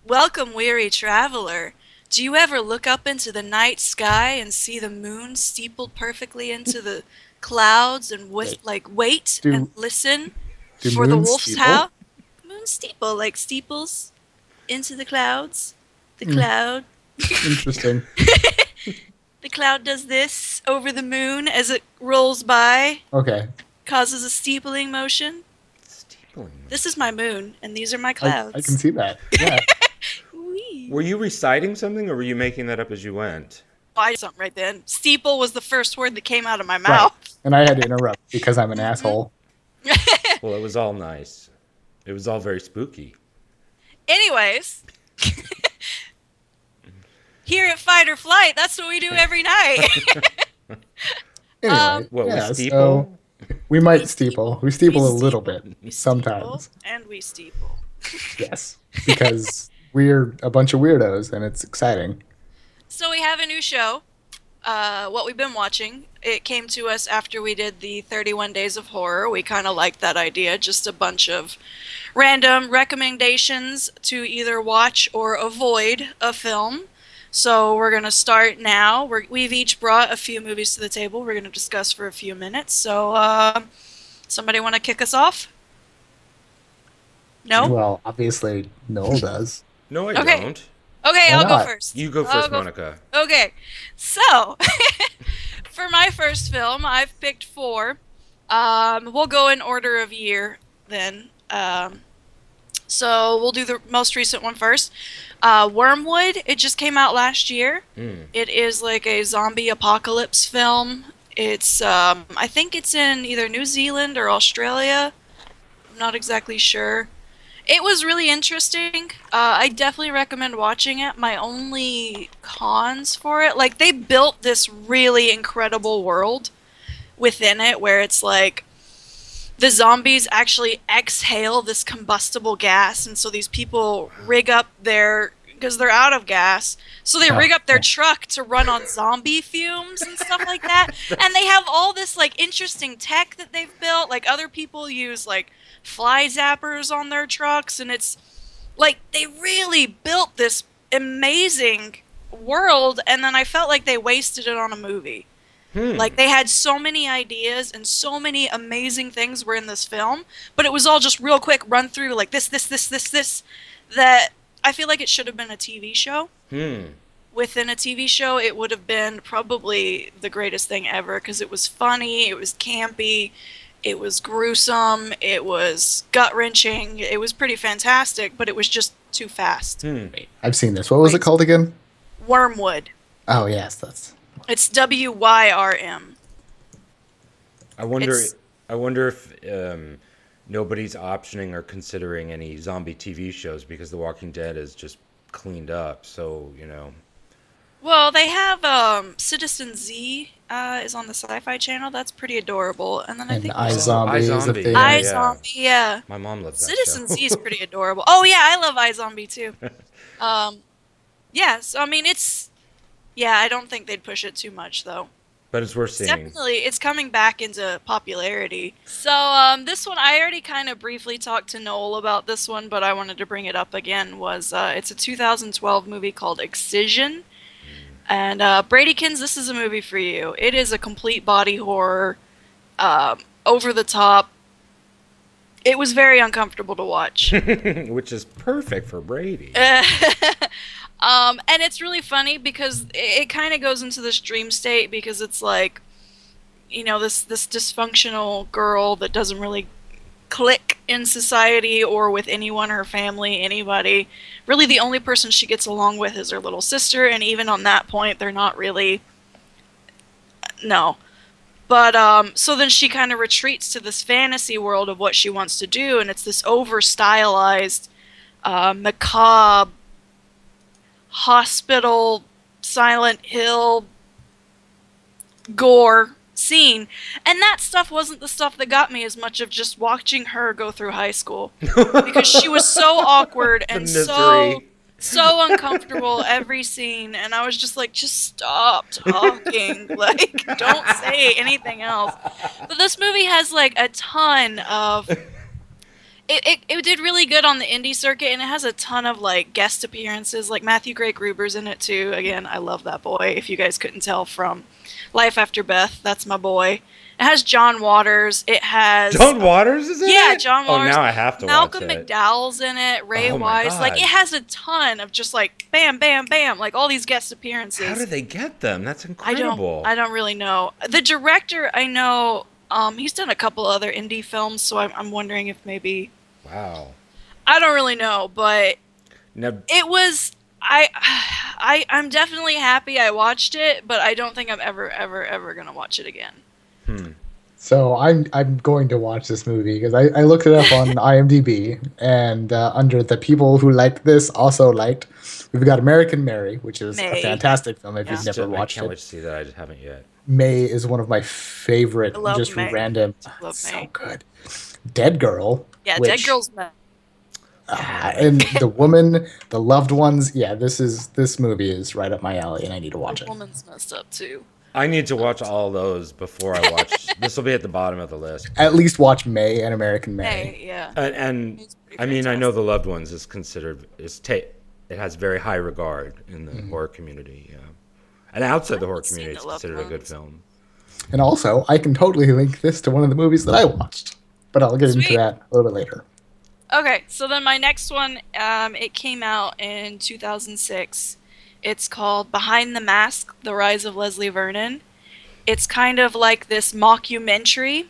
Welcome, weary traveler. Do you ever look up into the night sky and see the moon steepled perfectly into the clouds and Wait, wait and do listen do for the moons wolf's howl? steeple? Moon steeple, like steeples into the clouds. The Hmm, cloud. interesting. The cloud does this over the moon as it rolls by, Okay, causes a steepling motion. Steepling This is motion. my moon, and these are my I can clouds. see that. Yeah. Whee! Were you reciting something or were you making that up as you went? I did something right then. Steeple was the first word that came out of my Right. mouth. And I had to interrupt because I'm an hmm asshole. Well, it was all nice. It was all very spooky. Anyways, here at Fight or Flight, that's what we do every night. Anyway, What, we yeah, so steeple? we we might steeple. steeple. We We steeple a little steeple. bit We steeple. sometimes. And we steeple. Yes. Because we're a bunch of weirdos and it's exciting. So we have a new show. What we've been watching. It came to us after we did the 31 Days of Horror. We kind of liked that idea. Just a bunch of random recommendations to either watch or avoid a film. So we're going to start now. We've each brought a few movies to the table. We're going to discuss for a few minutes. So, somebody want to kick us off? No? You? Well, obviously Noel does. No, I Okay. don't. Okay, Why I'll go not? first. You go I'll first, go. Monica. Okay. So, for my first film, I've picked four. We'll go in order of year then. So we'll do the most recent one first. Wyrmwood. It just came out last year. Mm. It is like a zombie apocalypse film. It's I think it's in either New Zealand or Australia. I'm not exactly sure. It was really interesting. I definitely recommend watching it. My only cons for it, like they built this really incredible world within it where it's like the zombies actually exhale this combustible gas, and so these people rig up their because they're out of gas, so they rig Oh, up their truck to run on zombie fumes and stuff like that. And they have all this like interesting tech that they've built. Like other people use like fly zappers on their trucks, and it's like they really built this amazing world, and then I felt like they wasted it on a movie. Hmm. Like they had so many ideas and so many amazing things were in this film, but it was all just real quick run through like this that I feel like it should have been a TV show. Hmm. Within a TV show, it would have been probably the greatest thing ever because it was funny, it was campy, it was gruesome, it was gut-wrenching, it was pretty fantastic, but it was just too fast. Hmm. wait. I've seen this. What was it Like called again? Wyrmwood. Oh, yes, that's It's Wyrm. I wonder. It's I wonder if nobody's optioning or considering any zombie TV shows because The Walking Dead is just cleaned up. So Well, they have Citizen Z is on the Sci-Fi Channel. That's pretty adorable. And then I and think there's Oh, iZombie is a iZombie. Yeah, thing. yeah. iZombie. Yeah, My mom loves that show. Citizen Z is pretty adorable. Oh yeah, I love iZombie too. Um, yeah. So I mean, it's yeah. I don't think they'd push it too much though. But it's worth It's seeing. definitely it's coming back into popularity. So this one I already kind of briefly talked to Noel about this one, but I wanted to bring it up again. Was it's a 2012 movie called Excision. And Bradykins, this is a movie for you. It is a complete body horror, over the top. It was very uncomfortable to watch. Which is perfect for Brady. And it's really funny because it kind of goes into this dream state because it's like, this dysfunctional girl that doesn't really click in society or with anyone, her family, anybody. Really, the only person she gets along with is her little sister, and even on that point, they're not really. No. But, so then she kind of retreats to this fantasy world of what she wants to do, and it's this over stylized, macabre, hospital, Silent Hill, gore scene. And that stuff wasn't the stuff that got me as much of just watching her go through high school. Because she was so awkward The and so misery. so uncomfortable every scene, and I was just like, just stop talking. Like, don't say anything else. But this movie has like a ton of It did really good on the indie circuit, and it has a ton of like guest appearances. Like Matthew Gray Gruber's in it too. Again, I love that boy. If you guys couldn't tell from Life After Beth, that's my boy. It has John Waters. It has John Waters is in yeah, it? John Oh, Waters. now I have to watch Malcolm it. McDowell's in it. Ray Oh my Wise. Like it god. has a ton of just like bam, bam, bam. Like all these guest appearances. How did they get them? That's I don't incredible. I don't really know. The director I know. He's done a couple other indie films, so I'm wondering if maybe Wow. I don't really know, but Now, it was I'm definitely happy I watched it, but I don't think I'm ever gonna watch it again. So I'm going to watch this movie because I looked it up on IMDb, and under the people who liked this also liked, we've got American Mary, which is a May. fantastic film if Yeah. you've never I watched can't it. wait to see that. I just haven't yet. May is one of my favorite, I love just May. random, Love so May. good. Dead Girl, Yeah, which, Dead Girl's and the woman, the loved ones. Yeah, this movie is right up my alley, and I need to watch the it. woman's messed up too. I need to watch all those before I watch. This will be at the bottom of the list. At least watch May and American Mary. Hey, yeah. And It's pretty I mean, I know fantastic. The Loved Ones is considered it has very high regard in the horror community. Yeah, and outside the horror haven't seen community, it's The Loved considered a good Ones. film. And also, I can totally link this to one of the movies that I watched, but I'll get into Sweet. that a little bit later. Okay, so then my next one, it came out in 2006. It's called Behind the Mask: The Rise of Leslie Vernon. It's kind of like this mockumentary,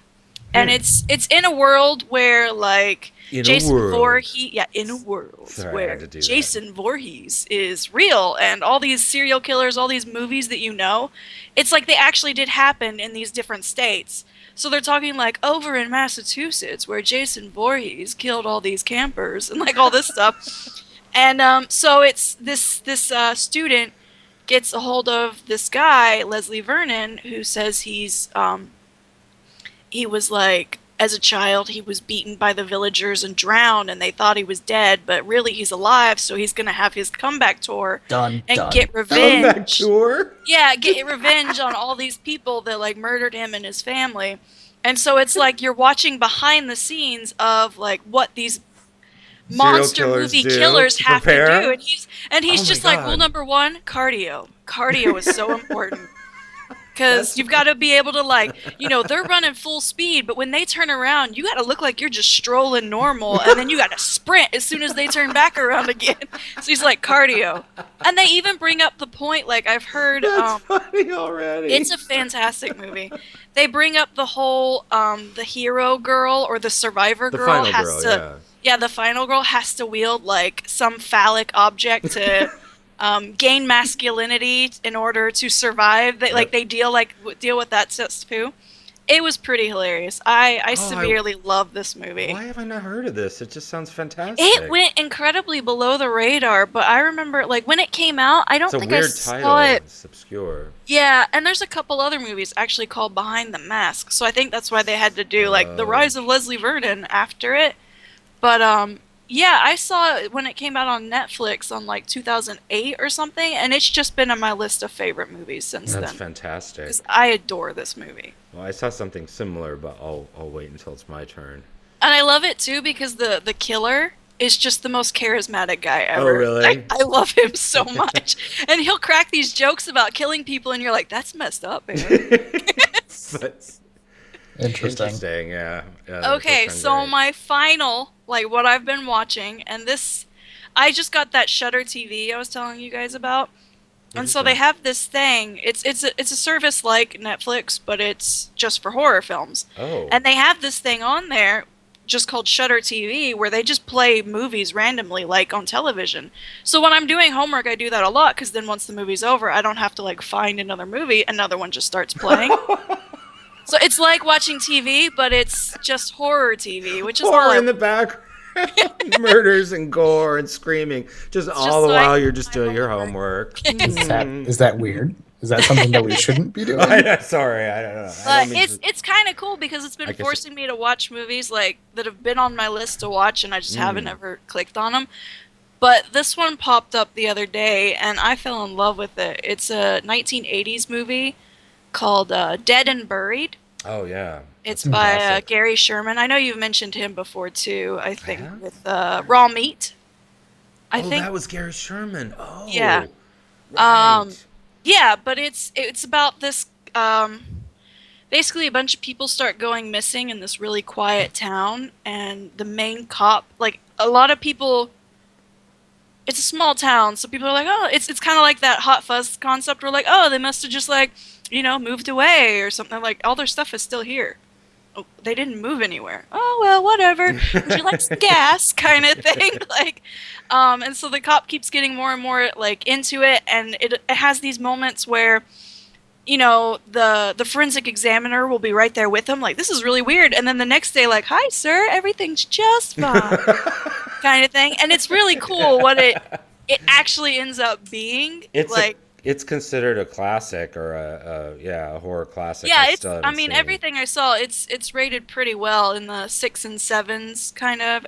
and it's in a world where like In a Jason world. Voorhees, yeah, in a world Sorry, I where had to do that. Jason Voorhees is real, and all these serial killers, all these movies that you know, it's like they actually did happen in these different states. So they're talking like over in Massachusetts where Jason Voorhees killed all these campers and like all this stuff. And so it's this student gets a hold of this guy, Leslie Vernon, who says he was like as a child he was beaten by the villagers and drowned, and they thought he was dead, but really he's alive. So he's gonna have his comeback tour Done. and done. get Comeback revenge. tour. Yeah, get revenge on all these people that like murdered him and his family. And so it's like you're watching behind the scenes of like what these Serial monster killers movie do killers to have to prepare? do. And he's Oh my just like, God. rule number one, cardio. Cardio is so important. Because you've got to be able to like, they're running full speed, but when they turn around, you got to look like you're just strolling normal, and then you got to sprint as soon as they turn back around again. So he's like, cardio. And they even bring up the point, like I've heard, That's funny already. it's a fantastic movie. They bring up the whole the hero girl or the survivor the girl final has girl. to the final girl has to wield like some phallic object to gain masculinity in order to survive. They like they deal with that stuff too. It was pretty hilarious. I severely love this movie. Why have I not heard of this? It just sounds fantastic. It went incredibly below the radar, but I remember like when it came out, I don't It's a think I weird saw title. it. It's obscure. Yeah, and there's a couple other movies actually called Behind the Mask, so I think that's why they had to do like The Oh. Rise of Leslie Vernon after it. But yeah, I saw it when it came out on Netflix on like 2008 or something, and it's just been on my list of favorite movies since That's then. fantastic. Because I adore this movie. Well, I saw something similar, but I'll wait until it's my turn. And I love it too because the killer is just the most charismatic guy ever. Oh, really? I love him so much. And he'll crack these jokes about killing people, and you're like, that's messed up, man. But Interesting. yeah. Yeah, Okay, that sounds so great. my final, like what I've been watching, and this, I just got that Shutter TV I was telling you guys about, and so they have this thing. It's a service like Netflix, but it's just for horror films, Oh. and they have this thing on there, just called Shutter TV, where they just play movies randomly, like on television. So when I'm doing homework, I do that a lot because then once the movie's over, I don't have to like find another movie. Another one just starts playing. So it's like watching TV, but it's just horror TV, which is all horror I in the background. Murders and gore and screaming. Just all the so I while can you're do just my doing your homework. homework. Is that weird? Is that something that we shouldn't be doing? Sorry, I don't know. I But don't mean it's kind of cool because it's I been guess forcing me to watch movies like that have been on my list to watch, and I just haven't ever clicked on them. But this one popped up the other day, and I fell in love with it. It's a 1980s movie called Dead and Buried. Oh yeah, It's that's a by classic. Gary Sherman. I know you've mentioned him before too. I I think have. with Raw Meat. I Oh, think, that was Gary Sherman. yeah. Oh, Um, right. yeah, but it's about this. Basically, a bunch of people start going missing in this really quiet town, and the main cop, like a lot of people, it's a small town, so people are like, oh, it's kind of like that Hot Fuzz concept, where like, oh, they must have just like, moved away or something. Like all their stuff is still here. Oh, they didn't move anywhere. Oh well, whatever. Would you like some gas? Kind of thing. Like, and so the cop keeps getting more and more like into it, and it has these moments where the forensic examiner will be right there with him, like, this is really weird, and then the next day, like, hi sir, everything's just fine, kind of thing, and it's really cool what it actually ends up being It's a like. it's considered a classic or a horror classic. I Yeah, still I haven't mean, seen. everything I saw, it's rated pretty well in the 6 and 7s kind of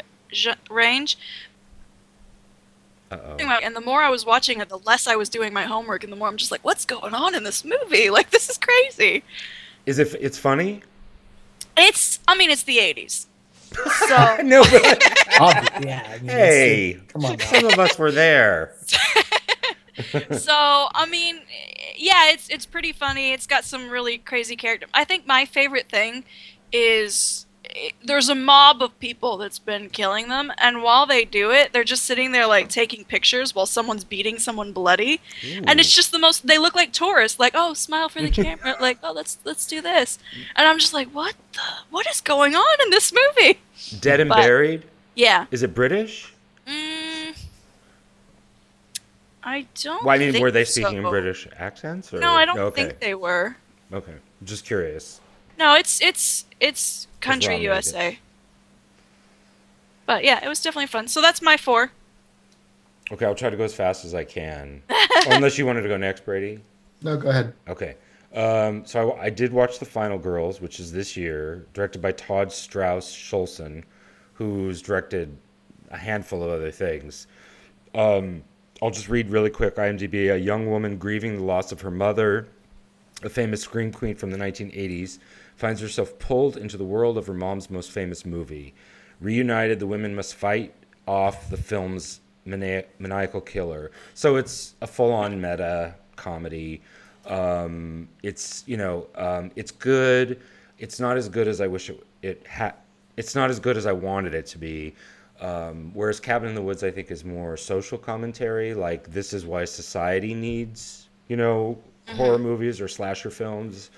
range. Uh-oh. And the more I was watching it, the less I was doing my homework, and the more I'm just like, what's going on in this movie? Like, this is crazy. It's funny? I mean, it's the 80s. So, No, but Yeah, I mean, hey, come on now. some of us were there. I mean, yeah, it's pretty funny. It's got some really crazy character. I think my favorite thing is there's a mob of people that's been killing them, and while they do it, they're just sitting there like taking pictures while someone's beating someone bloody, and it's Ooh. just the most. They look like tourists, like, oh, smile for the camera, like, oh, let's do this, and I'm just like, what is going on in this movie? Dead and But Buried? yeah, Is it British? mm, I don't Well, I mean, think were they so. speaking in British accents or No, I don't okay. think they were. Okay. Just curious. No, it's Because country Raw made it. USA. But yeah, it was definitely fun. So that's my four. Okay, I'll try to go as fast as I can. Oh, unless you wanted to go next, Brady. No, go ahead. Okay. So I did watch The Final Girls, which is this year, directed by Todd Strauss Schulson, who's directed a handful of other things. I'll just read really quick IMDb. A young woman grieving the loss of her mother, a famous scream queen from the 1980s, finds herself pulled into the world of her mom's most famous movie. Reunited, the women must fight off the film's maniacal killer. So it's a full-on meta comedy. It's good. It's not as good as I wish it had. It's not as good as I wanted it to be. Whereas Cabin in the Woods, I think, is more social commentary. Like, this is why society needs, horror movies or slasher films,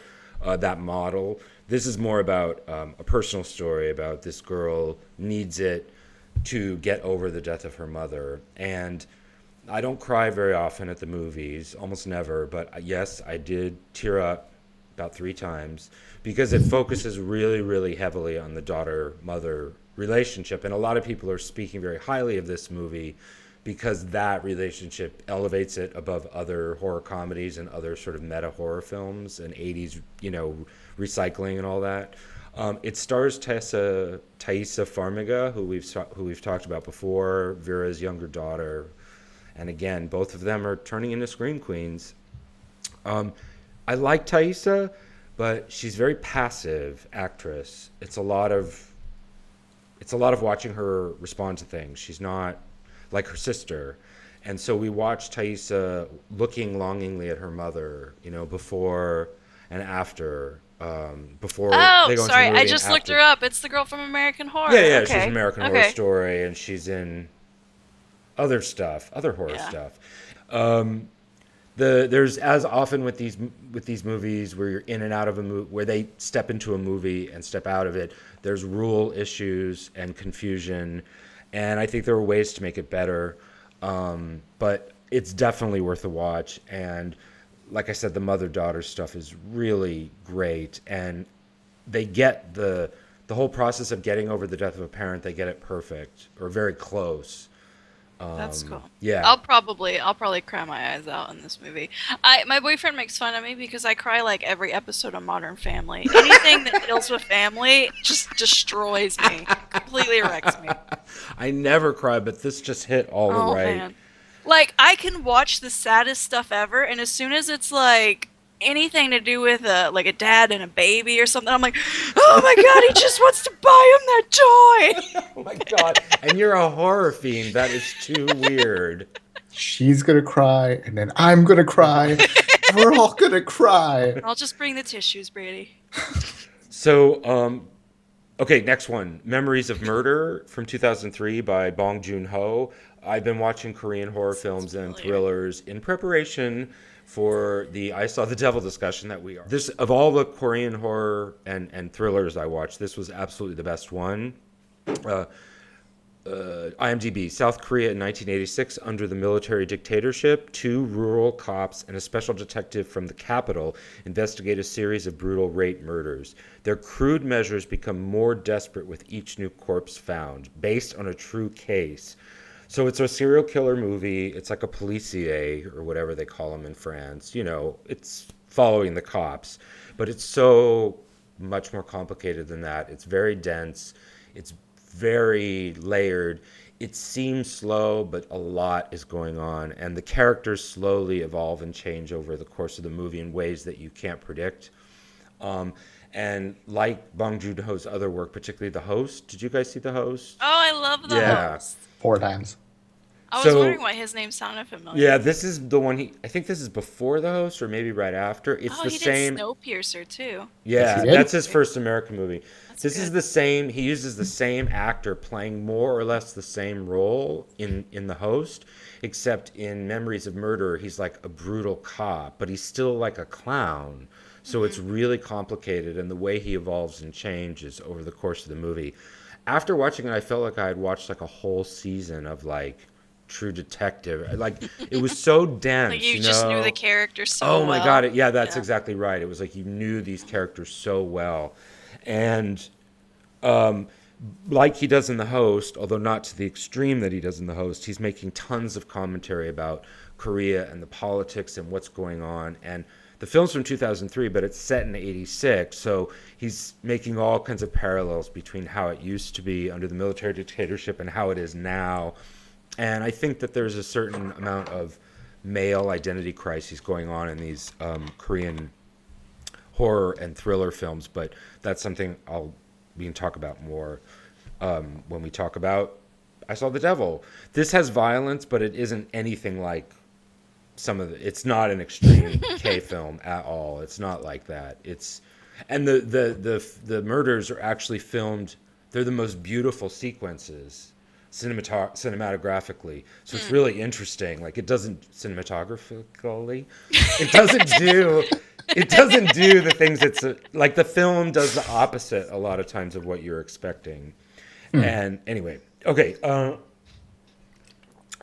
that model. This is more about a personal story about this girl needs it to get over the death of her mother. And I don't cry very often at the movies, almost never, but yes, I did tear up about 3 times because it focuses really, really heavily on the daughter-mother relationship. And a lot of people are speaking very highly of this movie because that relationship elevates it above other horror comedies and other sort of meta horror films and 80s, recycling and all that. It stars Thaisa Farmiga, who we've talked about before, Vera's younger daughter, and again, both of them are turning into scream queens. I like Thaisa, but she's a very passive actress. It's a lot of watching her respond to things. She's not like her sister. And so we watch Thaisa looking longingly at her mother, before and after, before Oh, they go into the sorry, I movie and just looked her after. up. It's the girl from American Horror. Yeah, yeah, she's Okay. American Horror Okay. Story, and she's in other stuff, other horror Yeah. stuff. There's as often with these movies where you're in and out of a movie, where they step into a movie and step out of it. There's rule issues and confusion, and I think there are ways to make it better. But it's definitely worth a watch. And like I said, the mother-daughter stuff is really great, and they get the whole process of getting over the death of a parent. They get it perfect or very close. That's cool. Yeah. I'll probably cry my eyes out in this movie. My boyfriend makes fun of me because I cry like every episode of Modern Family. Anything that deals with family just destroys me. Completely wrecks me. I never cry, but this just hit all the Oh right. man. Like, I can watch the saddest stuff ever, and as soon as it's like anything to do with like a dad and a baby or something. I'm like, oh my god, he just wants to buy him that toy. Oh my god! And you're a horror fiend. That is too weird. She's gonna cry, and then I'm gonna cry. We're all gonna cry. I'll just bring the tissues, Brady. So, okay, next one. Memories of Murder from 2003 by Bong Joon-ho. I've been watching Korean horror films and familiar. thrillers in preparation for the I Saw the Devil discussion that we are. This, of all the Korean horror and thrillers I watched, this was absolutely the best one. IMDb, South Korea in 1986, under the military dictatorship, two rural cops and a special detective from the capital investigate a series of brutal rape murders. Their crude measures become more desperate with each new corpse found, based on a true case. So it's a serial killer movie. It's like a policier, or whatever they call them in France. You know, it's following the cops. But it's so much more complicated than that. It's very dense. It's very layered. It seems slow, but a lot is going on. And the characters slowly evolve and change over the course of the movie in ways that you can't predict. And like Bong Joon-ho's other work, particularly The Host. Did you guys see The Host? Oh, I love the Yeah. host. 4 times. I was So- wondering why his name sounded familiar. Yeah, this is the one I think this is before The Host or maybe right after. It's Oh, the he same. did Snowpiercer too. Yeah, Yes, he did. that's his first American movie. That's This is good. the same. He uses the same actor playing more or less the same role in The Host, except in Memories of Murder, he's like a brutal cop, but he's still like a clown. So it's really complicated, and the way he evolves and changes over the course of the movie. After watching it, I felt like I had watched like a whole season of like True Detective. Like it was so dense. Like you just knew know? the character so Oh my well. god! Yeah, that's Yeah. exactly right. It was like you knew these characters so well, and like he does in The Host, although not to the extreme that he does in The Host, he's making tons of commentary about Korea and the politics and what's going on. And the film's from 2003, but it's set in '86, so he's making all kinds of parallels between how it used to be under the military dictatorship and how it is now. And I think that there's a certain amount of male identity crises going on in these Korean horror and thriller films, but that's something we can talk about more when we talk about I Saw the Devil. This has violence, but it isn't anything like it's not an extreme K film at all. It's not like that. And the murders are actually filmed. They're the most beautiful sequences cinematographically. So it's really interesting. Like it doesn't cinematographically, it doesn't do the things like the film does the opposite a lot of times of what you're expecting. And anyway, okay.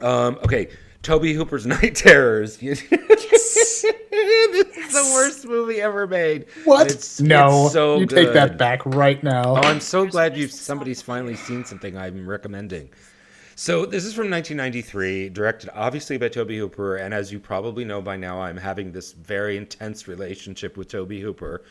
Okay. Tobe Hooper's Night Terrors. This is the worst movie ever made. What? It's No, so you good. take that back right now. Oh, I'm so glad somebody's finally seen something I'm recommending. So this is from 1993, directed obviously by Tobe Hooper, and as you probably know by now, I'm having this very intense relationship with Tobe Hooper.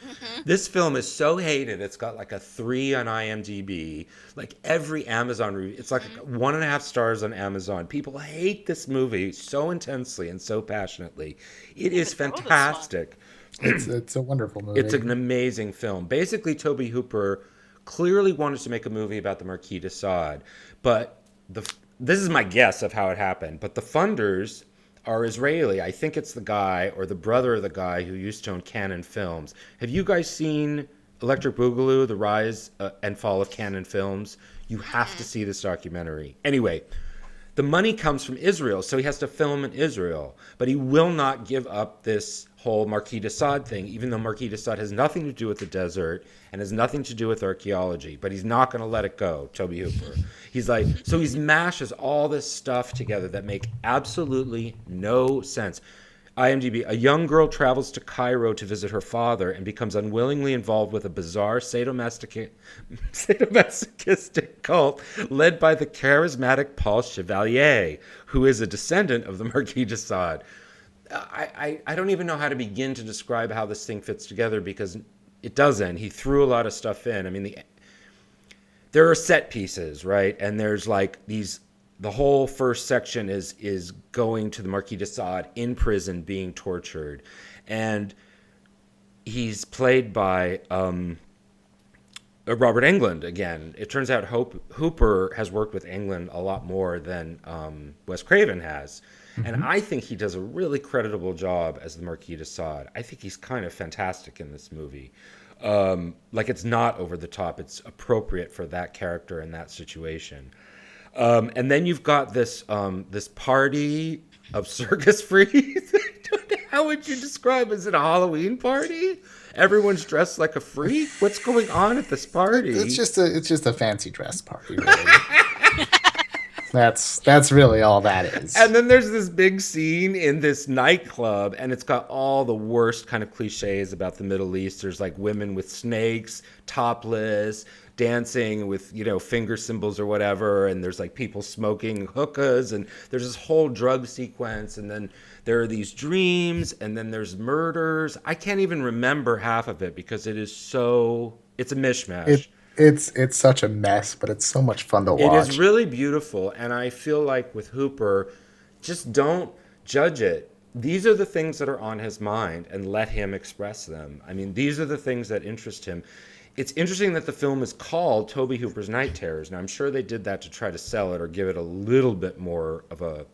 This film is so hated, it's got like a 3 on IMDb, like every Amazon review, it's like 1.5 stars on Amazon. People hate this movie so intensely and so passionately. It is even know this one. fantastic. It's a wonderful movie. It's an amazing film. Basically, Tobe Hooper clearly wanted to make a movie about the Marquis de Sade, but this is my guess of how it happened, but the funders are Israeli. I think it's the guy or the brother of the guy who used to own Cannon Films. Have you guys seen Electric Boogaloo, The Rise and Fall of Cannon Films? You have to see this documentary. Anyway, the money comes from Israel, so he has to film in Israel. But he will not give up this whole Marquis de Sade thing, even though Marquis de Sade has nothing to do with the desert and has nothing to do with archaeology. But he's not going to let it go, Tobe Hooper. He's like, so he mashes all this stuff together that make absolutely no sense. IMDb, a young girl travels to Cairo to visit her father and becomes unwillingly involved with a bizarre sadomasochistic cult led by the charismatic Paul Chevalier, who is a descendant of the Marquis de Sade. I don't even know how to begin to describe how this thing fits together because it doesn't. He threw a lot of stuff in. I mean, there are set pieces, right? And there's like the whole first section is going to the Marquis de Sade in prison being tortured. And he's played by Robert Englund again. It turns out Hooper has worked with Englund a lot more than Wes Craven has. And I think he does a really creditable job as the Marquis de Sade. I think he's kind of fantastic in this movie. Like, it's not over the top. It's appropriate for that character and that situation. And then you've got this this party of circus freaks. How would you describe? Is it a Halloween party? Everyone's dressed like a freak. What's going on at this party? It's just a fancy dress party, really. That's really all that is. And then there's this big scene in this nightclub, and it's got all the worst kind of cliches about the Middle East. There's like women with snakes, topless, dancing with, finger symbols or whatever, and there's like people smoking hookahs, and there's this whole drug sequence, and then there are these dreams, and then there's murders. I can't even remember half of it because it's a mishmash. It's such a mess, but it's so much fun to watch. It is really beautiful, and I feel like with Hooper, just don't judge it. These are the things that are on his mind, and let him express them. I mean, these are the things that interest him. It's interesting that the film is called Tobe Hooper's Night Terrors. Now, I'm sure they did that to try to sell it or give it a little bit more of a,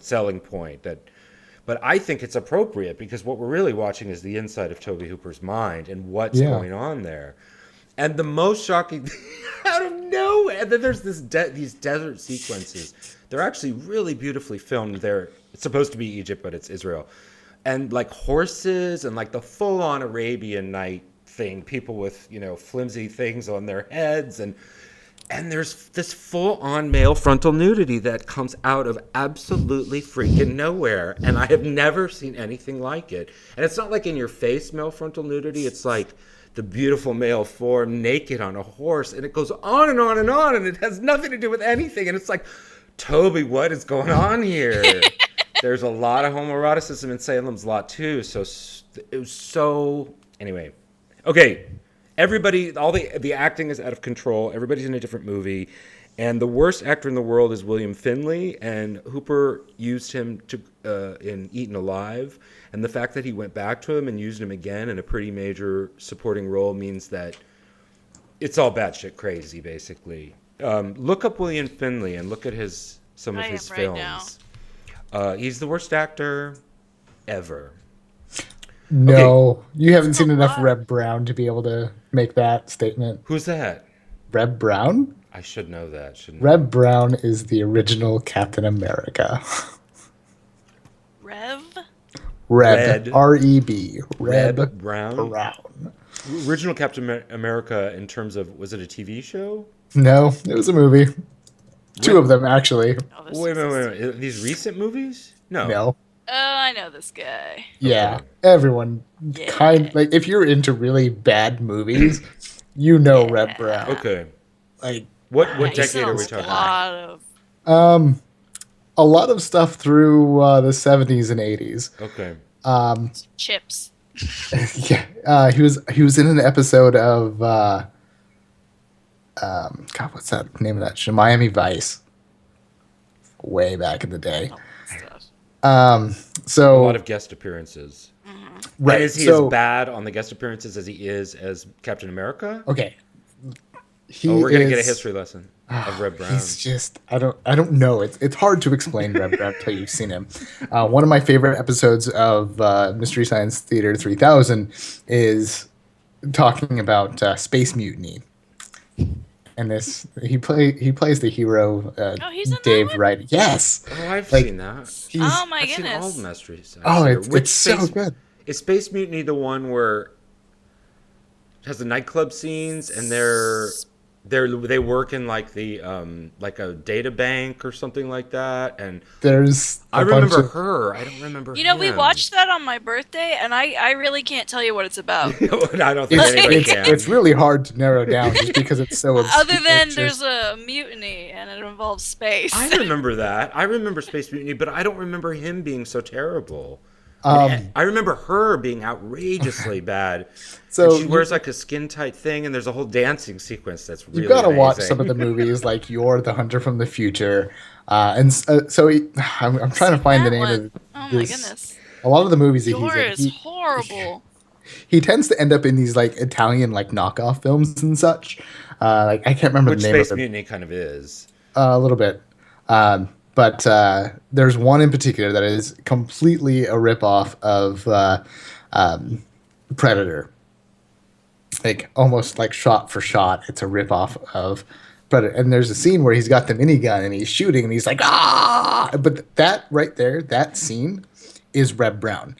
selling point. But I think it's appropriate because what we're really watching is the inside of Tobe Hooper's mind and what's going on there. And the most shocking thing, out of nowhere, and then there's these desert sequences. They're actually really beautifully filmed. It's supposed to be Egypt, but it's Israel. And like horses and like the full-on Arabian Night thing, people with, flimsy things on their heads. And there's this full-on male frontal nudity that comes out of absolutely freaking nowhere. And I have never seen anything like it. And it's not like in your face male frontal nudity. It's like the beautiful male form naked on a horse, and it goes on and on and on, and it has nothing to do with anything. And it's like, Toby, what is going on here? There's a lot of homoeroticism in Salem's Lot too. So it was so anyway. Okay, everybody, all the acting is out of control. Everybody's in a different movie. And the worst actor in the world is William Finley, and Hooper used him in Eaten Alive. And the fact that he went back to him and used him again in a pretty major supporting role means that it's all batshit crazy, basically. Look up William Finley and look at some of his films. He's the worst actor ever. No, okay. You haven't seen enough Reb Brown to be able to make that statement. Who's that? Reb Brown? I should know that, shouldn't I? Reb Brown is the original Captain America. Reb. R-E-B. Reb Brown? Brown. Original Captain America in terms of, was it a TV show? No, it was a movie. Two of them, actually. Oh, wait. Are these recent movies? No. Oh, I know this guy. Yeah, okay. Everyone like if you're into really bad movies, Reb Brown. Okay. Like what decade are we talking about? A lot of stuff through the 70s and 80s. Okay. Chips. Yeah. He was in an episode of God, what's that name of that show? Miami Vice. Way back in the day. So a lot of guest appearances. Right. And is he as bad on the guest appearances as he is as Captain America? Okay. We're gonna get a history lesson of Reb Brown. He's just I don't know. It's hard to explain Reb Brown until you've seen him. One of my favorite episodes of Mystery Science Theater 3000 is talking about Space Mutiny. And he plays the hero he's in Dave that one? Wright. Yes. Oh, I've seen that. Oh my goodness. I've seen all Mystery Science Theater. It's so good. Is Space Mutiny the one where it has the nightclub scenes and they work in like the like a data bank or something like that? And I remember her. I don't remember him. We watched that on my birthday, and I really can't tell you what it's about. I don't think anybody can. It's really hard to narrow down just because it's so obscure. Other than there's a mutiny, and it involves space. I remember that. I remember Space Mutiny, but I don't remember him being so terrible. I remember her being outrageously bad. So she wears like a skin tight thing, and there's a whole dancing sequence that's really amazing. You gotta watch amazing. some of the movies, like You're the Hunter from the Future, I'm trying to find the name of. Oh my goodness! A lot of the movies that You're is horrible. he tends to end up in these like Italian like knockoff films and such. Like I can't remember the Which name of Space it. Mutiny kind of is. A little bit. But there's one in particular that is completely a ripoff of um, Predator. Like almost like shot for shot. It's a ripoff of Predator. And there's a scene where he's got the minigun and he's shooting and he's like, ah! But that right there, that scene is Reb Brown.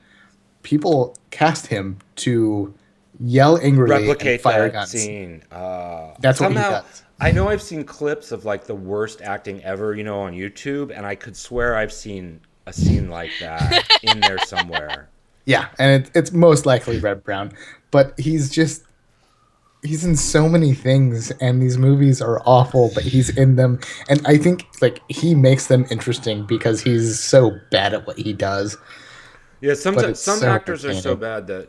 People cast him to yell angrily and Replicate fire that guns. scene. That's what he Somehow, does. I know I've seen clips of like the worst acting ever, on YouTube, and I could swear I've seen a scene like that in there somewhere. Yeah, and it's most likely Reb Brown, but he's in so many things, and these movies are awful, but he's in them, and I think like he makes them interesting because he's so bad at what he does. Yeah, But it's some so actors are so entertaining. bad that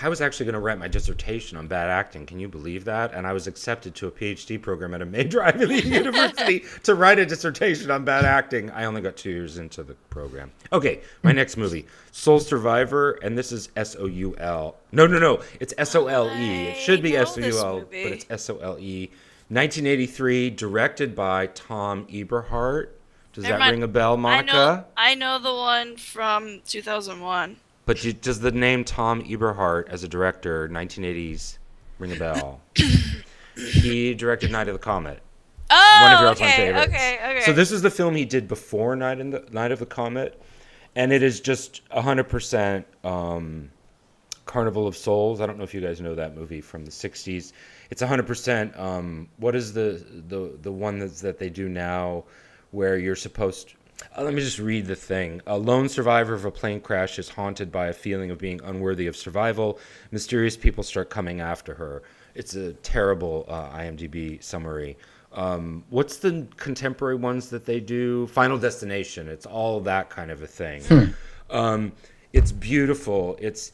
I was actually going to write my dissertation on bad acting. Can you believe that? And I was accepted to a PhD program at a major Ivy League university to write a dissertation on bad acting. I only got 2 years into the program. Okay, my next movie, Soul Survivor, and this is Soul. No, it's Sole. It should be I know this Soul, movie. but it's Sole. 1983, directed by Tom Eberhardt. Does Never that mind. ring a bell, I know, Monica? I know the one from 2001. But does the name Tom Eberhardt as a director, 1980s, ring a bell? He directed Night of the Comet, one of your Oh, all-time okay, favorites. okay. So this is the film he did before Night of the Comet, and it is just 100% Carnival of Souls. I don't know if you guys know that movie from the 60s. It's 100%. What is the one that they do now, where you're supposed let me just read the thing. A lone survivor of a plane crash is haunted by a feeling of being unworthy of survival. Mysterious people start coming after her. It's a terrible IMDb summary. What's the contemporary ones that they do? Final Destination. It's all that kind of a thing. It's beautiful. It's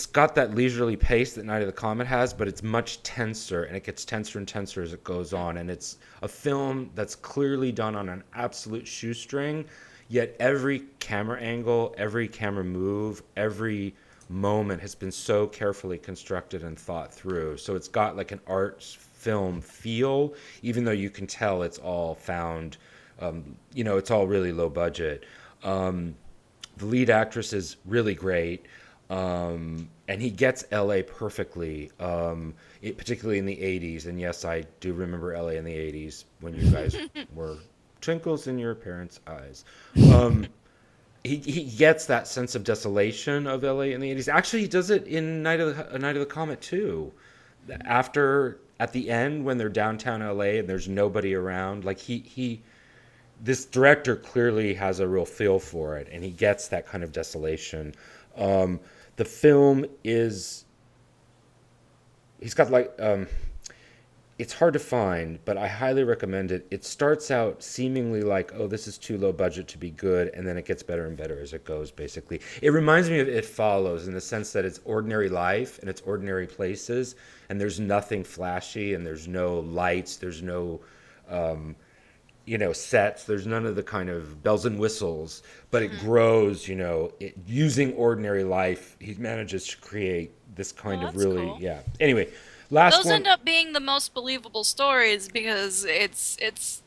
got that leisurely pace that Night of the Comet has, but it's much tenser, and it gets tenser and tenser as it goes on. And it's a film that's clearly done on an absolute shoestring, yet every camera angle, every camera move, every moment has been so carefully constructed and thought through. So it's got like an art film feel, even though you can tell it's all found, it's all really low budget. The lead actress is really great. And he gets LA perfectly, particularly in the 80s. And yes, I do remember LA in the 80s when you guys were twinkles in your parents' eyes. He gets that sense of desolation of LA in the 80s. Actually, he does it in Night of the Comet too. At the end, when they're downtown LA and there's nobody around, like this director clearly has a real feel for it, and he gets that kind of desolation. The film he's got it's hard to find, but I highly recommend it. It starts out seemingly like, oh, this is too low budget to be good, and then it gets better and better as it goes, basically. It reminds me of It Follows in the sense that it's ordinary life and it's ordinary places, and there's nothing flashy, and there's no lights, there's no sets. There's none of the kind of bells and whistles, but it grows, using ordinary life. He manages to create this kind of that's really, cool. yeah. Anyway, last Those one. end up being the most believable stories because it's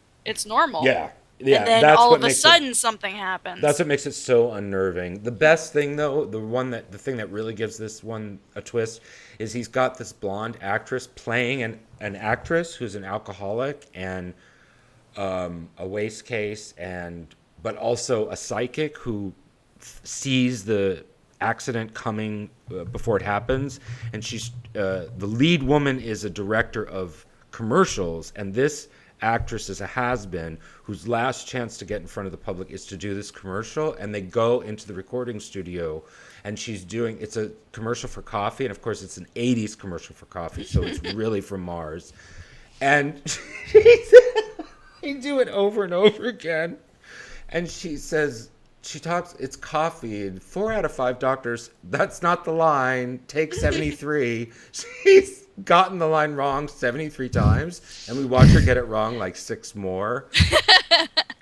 normal. Yeah. And Yeah. then That's all what of a makes sudden something happens. that's what makes it so unnerving. The best thing though, the thing that really gives this one a twist is he's got this blonde actress playing an actress who's an alcoholic and a waste case, but also a psychic who sees the accident coming before it happens. And she's the lead woman is a director of commercials, and this actress is a has-been whose last chance to get in front of the public is to do this commercial. And they go into the recording studio, and it's a commercial for coffee, and of course it's an 80s commercial for coffee, so it's really from Mars. And they do it over and over again. And she talks, it's coffee, and 4 out of 5 doctors, that's not the line, take 73. She's gotten the line wrong 73 times, and we watch her get it wrong like 6 more.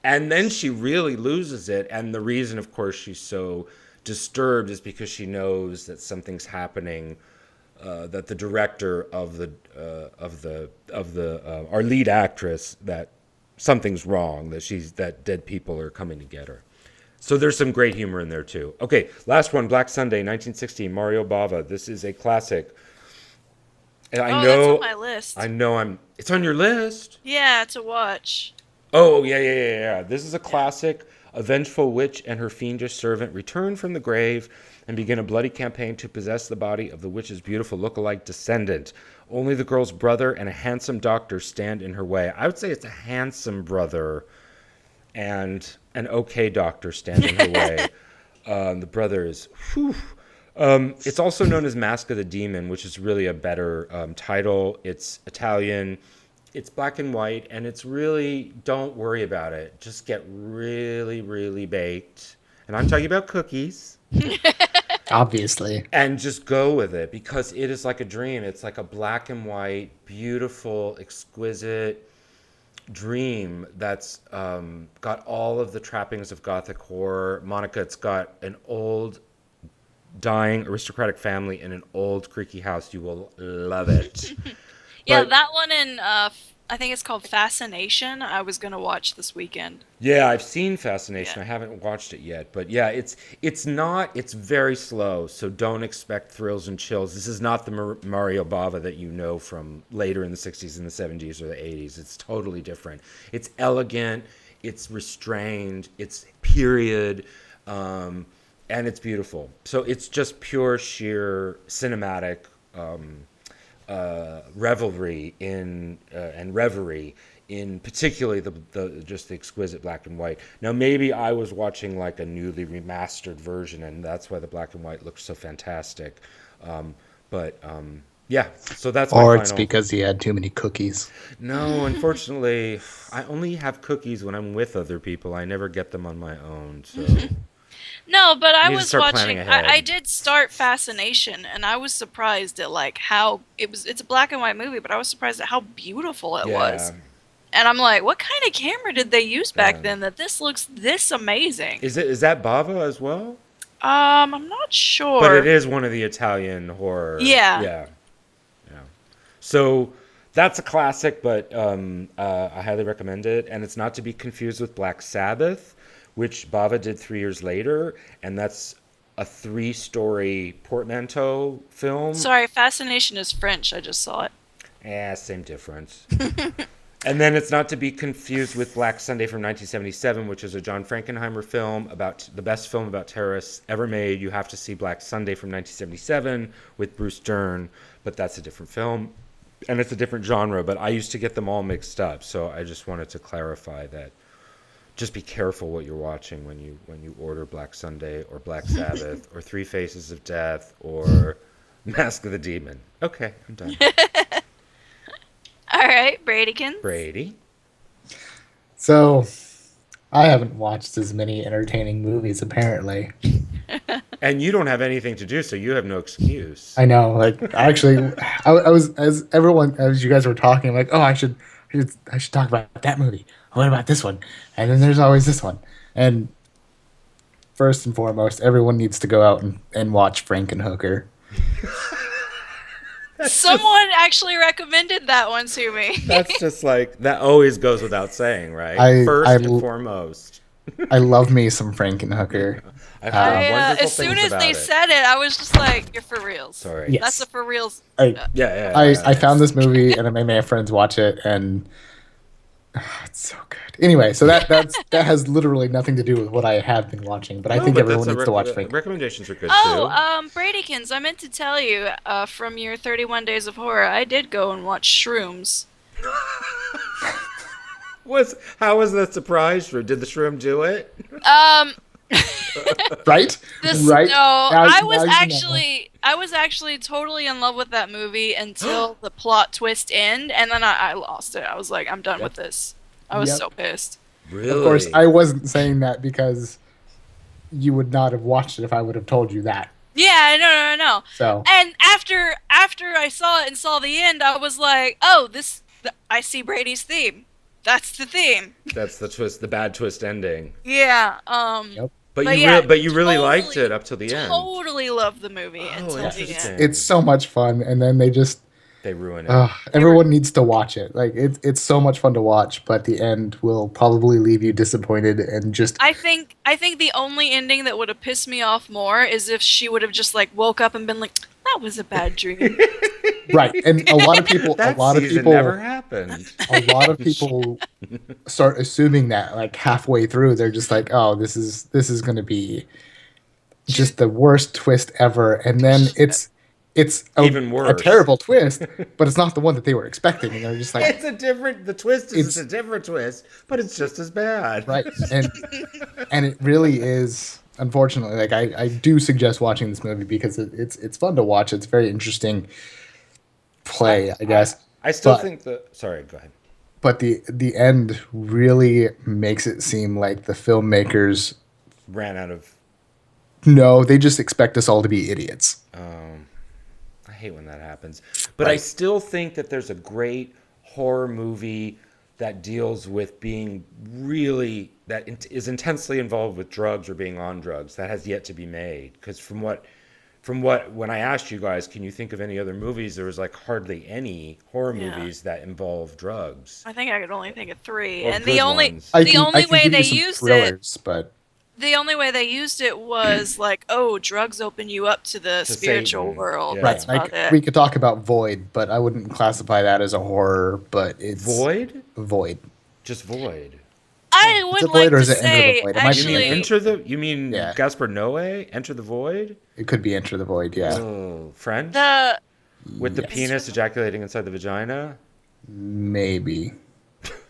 And then she really loses it. And the reason, of course, she's so disturbed is because she knows that something's happening. That the director of our lead actress, that something's wrong, that dead people are coming to get her. So there's some great humor in there too. Okay, last one, Black Sunday, 1916, Mario Bava. This is a classic. And That's on my list. It's on your list. Yeah, to watch. Oh, yeah. This is a classic. A vengeful witch and her fiendish servant return from the grave and begin a bloody campaign to possess the body of the witch's beautiful look-alike descendant. Only the girl's brother and a handsome doctor stand in her way. I would say it's a handsome brother and an okay doctor stand in her way. The brother is... Whew. It's also known as Mask of the Demon, which is really a better title. It's Italian. It's black and white, and it's really, don't worry about it. Just get really, really baked. And I'm talking about cookies. Obviously. And just go with it, because it is like a dream. It's like a black and white, beautiful, exquisite dream that's got all of the trappings of Gothic horror. Monica, it's got an old, dying aristocratic family in an old, creaky house. You will love it. Yeah, But- that one in, I think it's called Fascination, I was going to watch this weekend. Yeah, I've seen Fascination. Yeah. I haven't watched it yet, but yeah, it's very slow, so don't expect thrills and chills. This is not the Mario Bava that you know from later in the 60s and the 70s or the 80s. It's totally different. It's elegant, it's restrained, it's period, and it's beautiful. So it's just pure, sheer cinematic revelry in and reverie in particularly the just the exquisite black and white. Now maybe I was watching like a newly remastered version, and that's why the black and white looks so fantastic. Yeah, so that's my Or it's final. because he had too many cookies. No, unfortunately, I only have cookies when I'm with other people. I never get them on my own. So No, but I need to was start watching. planning ahead. I did start Fascination, and I was surprised at like how it's a black and white movie, but I was surprised at how beautiful it was. And I'm like, what kind of camera did they use back Yeah. then that this looks this amazing? Is that Bava as well? I'm not sure. But it is one of the Italian horror. Yeah. Yeah. So that's a classic, but I highly recommend it. And it's not to be confused with Black Sabbath, which Bava did 3 years later. And that's a 3-story portmanteau film. Sorry, Fascination is French. I just saw it. Same difference. And then it's not to be confused with Black Sunday from 1977, which is a John Frankenheimer film about the best film about terrorists ever made. You have to see Black Sunday from 1977 with Bruce Dern, but that's a different film. And it's a different genre, but I used to get them all mixed up. So I just wanted to clarify that. Just be careful what you're watching when you order Black Sunday or Black Sabbath or Three Faces of Death or Mask of the Demon. Okay, I'm done. All right, Bradykins. Brady. So, I haven't watched as many entertaining movies, apparently. And you don't have anything to do, so you have no excuse. I know, like, actually, I was, as you guys were talking, I'm like, oh, I should talk about that movie. What about this one? And then there's always this one. And first and foremost, everyone needs to go out and watch Frankenhooker. Someone actually recommended that one to me. That's just like, that always goes without saying, right? First and foremost. I love me some Frankenhooker. I've heard wonderful As soon things as about they it. said it, I was just like, you're for reals. Sorry. Yes. That's a for reals. Yeah. I found this movie and I made my friends watch it, and it's so good. Anyway, so that has literally nothing to do with what I have been watching, but I think everyone needs to watch Frank. Recommendations are good Oh, Bradykins, I meant to tell you, from your 31 Days of Horror, I did go and watch Shrooms. too. How was that surprise? Did the shroom do it? Right? Right? No, Now- I now was you know. actually totally in love with that movie until the plot twist end, and then I lost it. I was like, I'm done with this. I was Yep. so pissed. Really? Of course, I wasn't saying that because you would not have watched it if I would have told you that. Yeah, no. So, And after I saw it and saw the end, I was like, oh, I see Brady's theme. That's the theme. That's the twist, the bad twist ending. Yeah. Yep. But But yeah, you really liked it up till the end. totally loved the movie Oh, until the interesting. end. It's so much fun, and then they just They ruin it. everyone needs to watch it. Like it's so much fun to watch, but the end will probably leave you disappointed and just I think the only ending that would have pissed me off more is if she would have just like woke up and been like, "That was a bad dream." right. And a lot of people, That season never happened. a lot of people start assuming that like halfway through, they're just like, "Oh, this is going to be just the worst twist ever," and then it's Even a worse. terrible twist, but it's not the one that they were expecting, and they're just like, The twist is a different twist, but it's just as bad. right, and it really is. Unfortunately, like I do suggest watching this movie because it's fun to watch. It's very interesting play, I guess. I still But- think sorry, go ahead. But the end really makes it seem like the filmmakers Ran out of no, they just expect us all to be idiots. I hate when that happens. But I Right. still think that there's a great horror movie that deals with being really is intensely involved with drugs or being on drugs that has yet to be made. Because from what when I asked you guys, can you think of any other movies? There was like hardly any horror Yeah. movies that involve drugs. I think I could only think of 3, Or and good the only ones. I the can, only I can way give they you some used it. thrillers, but The only way they used it was like, oh, drugs open you up to the spiritual Satan. world. Yeah. That's right, about it. we could talk about Void, but I wouldn't classify that as a horror. But it's Void? Void. Just Void. I Is would it Void like or to is it Enter the say, Void? It might be You mean actually, You mean Yeah. Gaspar Noé? Enter the Void? It could be Enter the Void. Yeah, Oh, French? the With the Yes. penis ejaculating inside the vagina? maybe.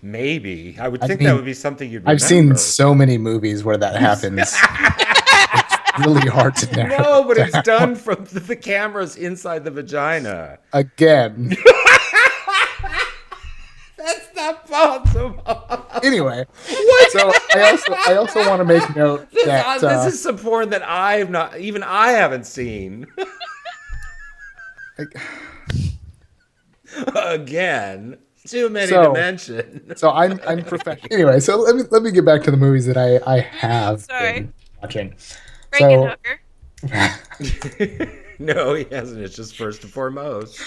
Maybe. I would I think mean, that would be something you'd remember. I've seen so many movies where that happens. It's really hard to narrow. No, but it it's down. done from the cameras inside the vagina. Again. That's not possible. Anyway, so I also want to make note that This is some porn that I haven't seen. like, Again. Too many So- to mention. so I'm professional. Anyway, so let me get back to the movies that I have Sorry. been watching. Frankenhooker. No, he hasn't. It's just first and foremost.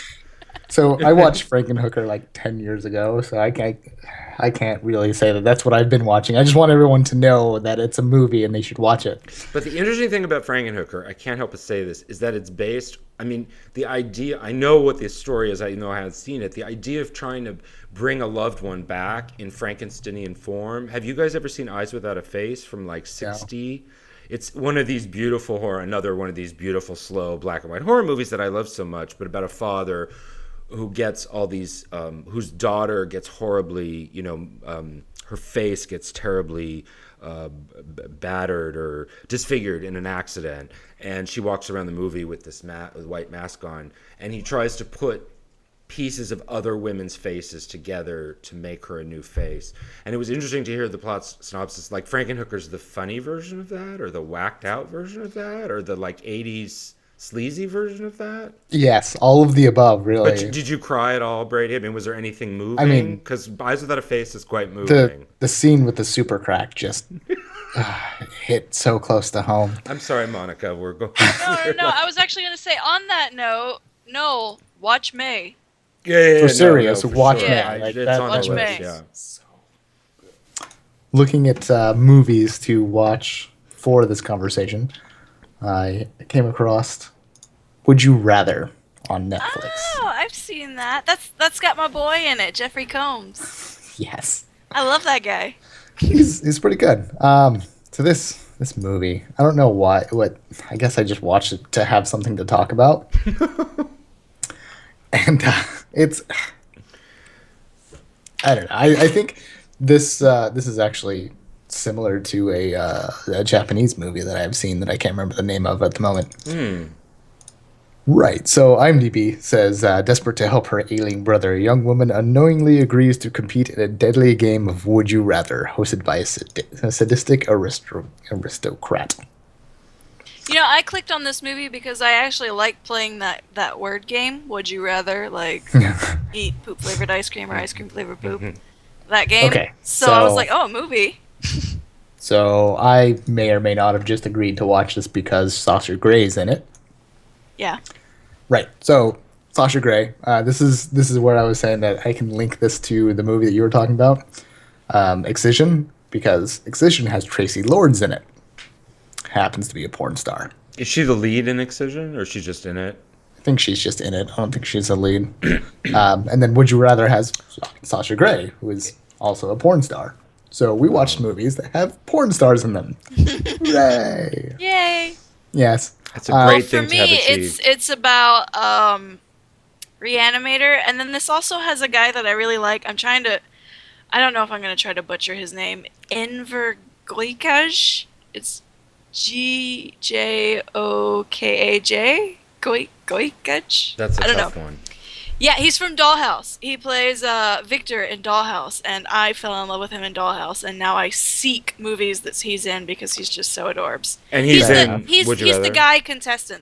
So I watched Frankenhooker like 10 years ago, so I can't really say that that's what I've been watching. I just want everyone to know that it's a movie and they should watch it. But the interesting thing about Frankenhooker, I can't help but say this, is that it's based. I mean, the idea. I know what the story is. I know I haven't seen it. The idea of trying to bring a loved one back in Frankensteinian form. Have you guys ever seen Eyes Without a Face from like '60? It's one of these beautiful another one of these beautiful slow black and white horror movies that I love so much. But about a father who gets all these, whose daughter gets horribly, her face gets terribly battered or disfigured in an accident, and she walks around the movie with this white mask on, and he tries to put pieces of other women's faces together to make her a new face. And it was interesting to hear the plot synopsis. Like Frankenhooker's the funny version of that, or the whacked out version of that, or the like 80s sleazy version of that. Yes, all of the above, really. But did you cry at all, Brady? I mean, was there anything moving? I mean, because Eyes Without a Face is quite moving. the scene with the super crack just hit so close to home. I'm sorry, Monica. We're going. No. I was actually going to say, on that note, no, watch May. Yeah, For serious, for watch sure. May, like It's that- on Watch the list, May. yeah. Looking at movies to watch for this conversation, I came across Would You Rather on Netflix. Oh, I've seen that. That's got my boy in it, Jeffrey Combs. Yes. I love that guy. He's pretty good. So this movie, I don't know what I guess I just watched it to have something to talk about. And it's I don't know. I think this is actually similar to a Japanese movie that I've seen that I can't remember the name of at the moment. Right. So IMDb says, desperate to help her ailing brother, a young woman unknowingly agrees to compete in a deadly game of Would You Rather, hosted by a sadistic aristocrat. You know, I clicked on this movie because I actually like playing that word game. Would you rather, like, eat poop flavored ice cream or ice cream flavored poop? that game. Okay, So I was like, oh, a movie. so I may or may not have just agreed to watch this because Sasha Grey's in it. Yeah. Right. So Sasha Grey. This is where I was saying that I can link this to the movie that you were talking about, Excision, because Excision has Tracy Lords in it. Happens to be a porn star. Is she the lead in Excision, or is she just in it? I think she's just in it. I don't think she's a lead. And then Would You Rather has Sasha Grey, who is also a porn star. So we watched movies that have porn stars in them. Hooray! Yay. Yes. That's a great For thing to have me, achieved. it's about Reanimator, and then this also has a guy that I really like. I don't know if I'm going to try to butcher his name. Enver Goikaj. It's Gjokaj. Goikaj. That's a I don't tough know. one. Yeah, he's from Dollhouse. He plays Victor in Dollhouse, and I fell in love with him in Dollhouse, and now I seek movies that he's in because he's just so adorbs. And he's in he's Would You he's the Rather? guy contestant.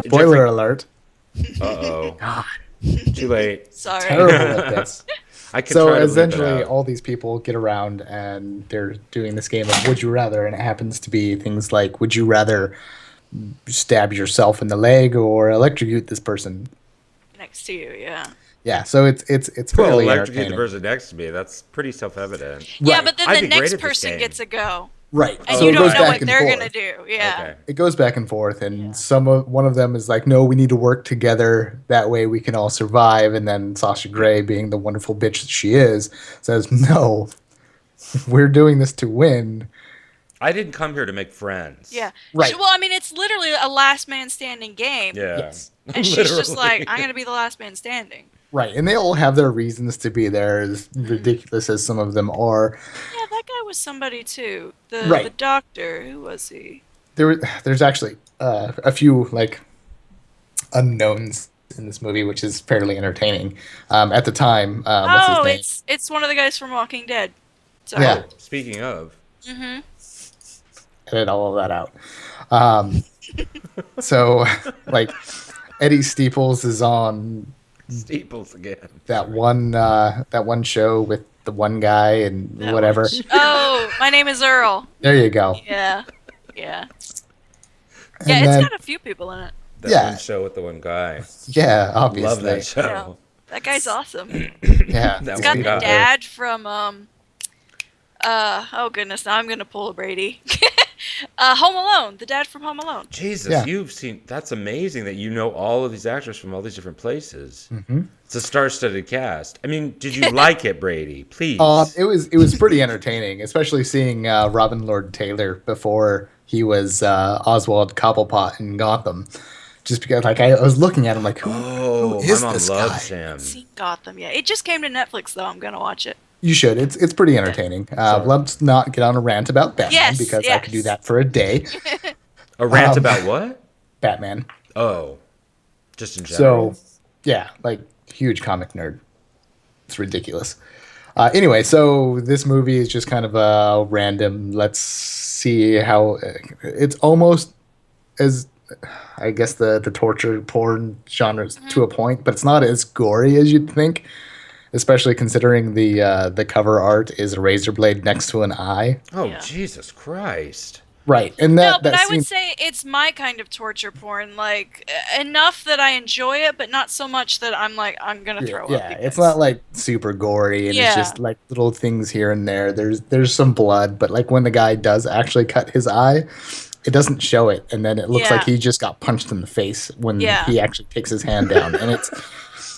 Spoiler alert. Uh-oh. God, Too late. Sorry. terrible at this. I could So try to leave it essentially, out. all these people get around and they're doing this game of Would You Rather, and it happens to be things like Would you rather stab yourself in the leg or electrocute this person? Next to you, yeah. Yeah, so it's Well, fairly electrocute the entertaining. person next to me. That's pretty self-evident. Yeah, Right. but then I'd the be great next at this person game. gets a go, Right. and So you it don't goes know back what and they're forth. gonna do. Yeah. Okay. It goes back and forth, and Yeah. one of them is like, "No, we need to work together. That way we can all survive." And then Sasha Grey, being the wonderful bitch that she is, says, "No, we're doing this to win." I didn't come here to make friends. Yeah. Right. Well, I mean, it's literally a last man standing game. Yeah. Yes. And she's just Literally. like, I'm gonna be the last man standing. Right, and they all have their reasons to be there, as ridiculous as some of them are. Yeah, that guy was somebody too. The Right. doctor, who was he? There's actually a few like unknowns in this movie, which is fairly entertaining. At the time, what's his Oh, name? it's one of the guys from Walking Dead. So, Yeah. Speaking of, Mm-hmm. Edit all of that out. So, like, Eddie Steeples is on Steeples again. that one show with the one guy and That whatever. Oh, my name is Earl. There you go. Yeah. Yeah. And Yeah, then, it's got a few people in it. That Yeah. one show with the one guy. yeah, obviously. Love that Yeah. show. That guy's awesome. Yeah, That It's got one the guy. dad from oh goodness, now I'm gonna pull a Brady. Home Alone, the dad from Home Alone. Jesus, Yeah. you've seen. That's amazing that you know all of these actors from all these different places. Mhm. It's a star-studded cast. I mean, did you like it, Brady? Please. It was pretty entertaining, especially seeing Robin Lord Taylor before he was Oswald Cobblepot in Gotham. Just because, like, I was looking at him like, who Oh, is my mom this loves guy? him. Seen Gotham, yeah. It just came to Netflix though. I'm gonna watch it. You should. It's pretty entertaining. Sorry. Let's not get on a rant about Batman Yes, because I could do yes. that for a day. A rant Um, about what? Batman. Oh, just in general. So, yeah, like, huge comic nerd. It's ridiculous. Anyway, so this movie is just kind of a random. Let's see how it's almost as, I guess, the torture porn genres to a point, but it's not as gory as you'd think. Especially considering the cover art is a razor blade next to an eye. Oh, Yeah. Jesus Christ. Right, and No, that but I scene, would say it's my kind of torture porn. Like enough that I enjoy it, but not so much that I'm like I'm gonna throw up. yeah, it's because- not like super gory, and Yeah. it's just like little things here and there. There's some blood, but like when the guy does actually cut his eye, it doesn't show it, and then it looks Yeah. like he just got punched in the face when Yeah. he actually takes his hand down, and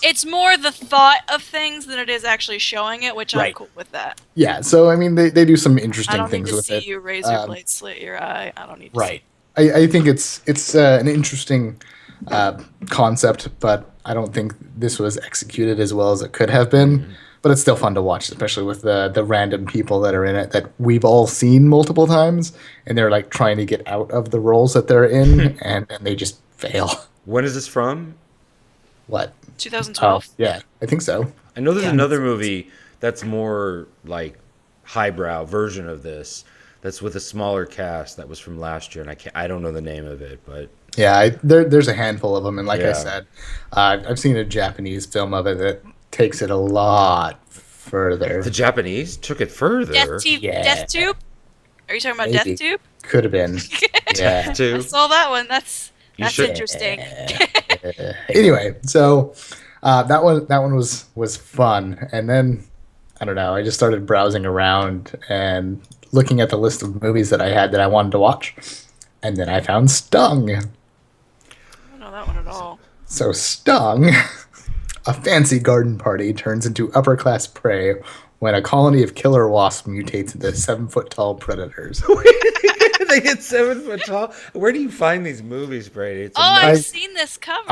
It's more the thought of things than it is actually showing it, which I'm Right. cool with that. yeah. So I mean, they do some I interesting don't need things to with see it. you razor blade slit your eye. I don't need to Right. I think it's an interesting concept, but I don't think this was executed as well as it could have been. But it's still fun to watch, especially with the random people that are in it that we've all seen multiple times, and they're like trying to get out of the roles that they're in, and they just fail. When is this from? What? see. Oh, 2012. yeah, I think so. I know there's Yeah. another movie that's more like highbrow version of this. That's with a smaller cast. That was from last year, and I don't know the name of it, but Yeah, there's a handful of them, and like I Yeah. said, I've seen a Japanese film of it that takes it a lot The further. Japanese took it Death further. Tube, Yeah, Death Tube. Are you talking about Death maybe Tube? could have been. Death Yeah, I too. saw that one. You That's should. interesting. yeah. Anyway, so that one was fun, and then I don't know. I just started browsing around and looking at the list of movies that I had that I wanted to watch, and then I found Stung. I don't know that one at all. So Stung, a fancy garden party turns into upper class prey when a colony of killer wasps mutates into 7 foot tall predators. They get 7 foot tall. Where do you find these movies, Brady? It's Oh, I've amazing. I seen this cover.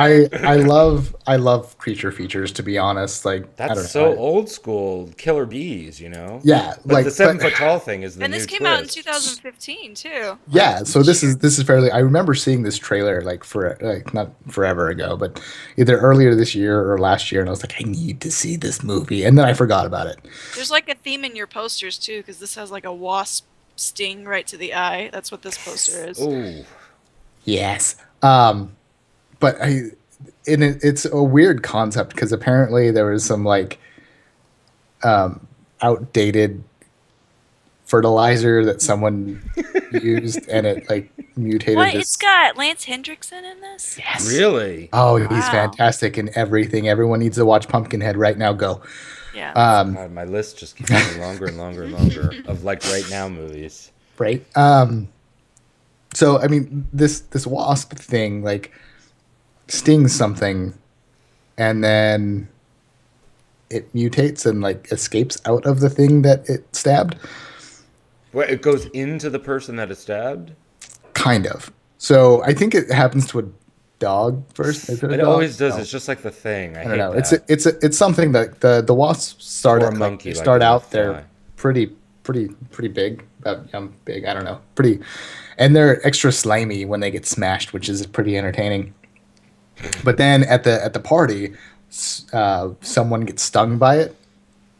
I love creature features, to be honest. Like I That's don't so know. old school. Killer bees, you know. Yeah, But the like seven but foot tall thing is the And new this came out in twist. 2015 too. Like yeah, so this year. this is fairly. I remember seeing this trailer like for like not forever ago, but either earlier this year or last year, and I was like, I need to see this movie, and then I forgot about it. There's like a theme in your posters too, because this has like a wasp sting right to the eye. That's what this poster is. Oh, Yes, but it's a weird concept because apparently there was some like outdated fertilizer that someone used, and it like mutated What? It's this. got Lance Hendrickson in this? Yes. really? Oh, he's Wow. fantastic in everything. Everyone needs to watch Pumpkinhead right now. Go. Yeah. God, my list just keeps getting longer and longer and longer of like right now movies. Right. So I mean, this wasp thing like stings something, and then it mutates and like escapes out of the thing that it stabbed. What? It goes into the person that is stabbed. Kind of. So I think it happens to a dog first. Is it a It dog? always does. No, It's just like the thing. I I don't hate know. that. It's something that the wasps start Or a at, like, monkey, they like start a out fly. they're pretty big, about big. I don't know, pretty, and they're extra slimy when they get smashed, which is pretty entertaining. But then at the party, someone gets stung by it,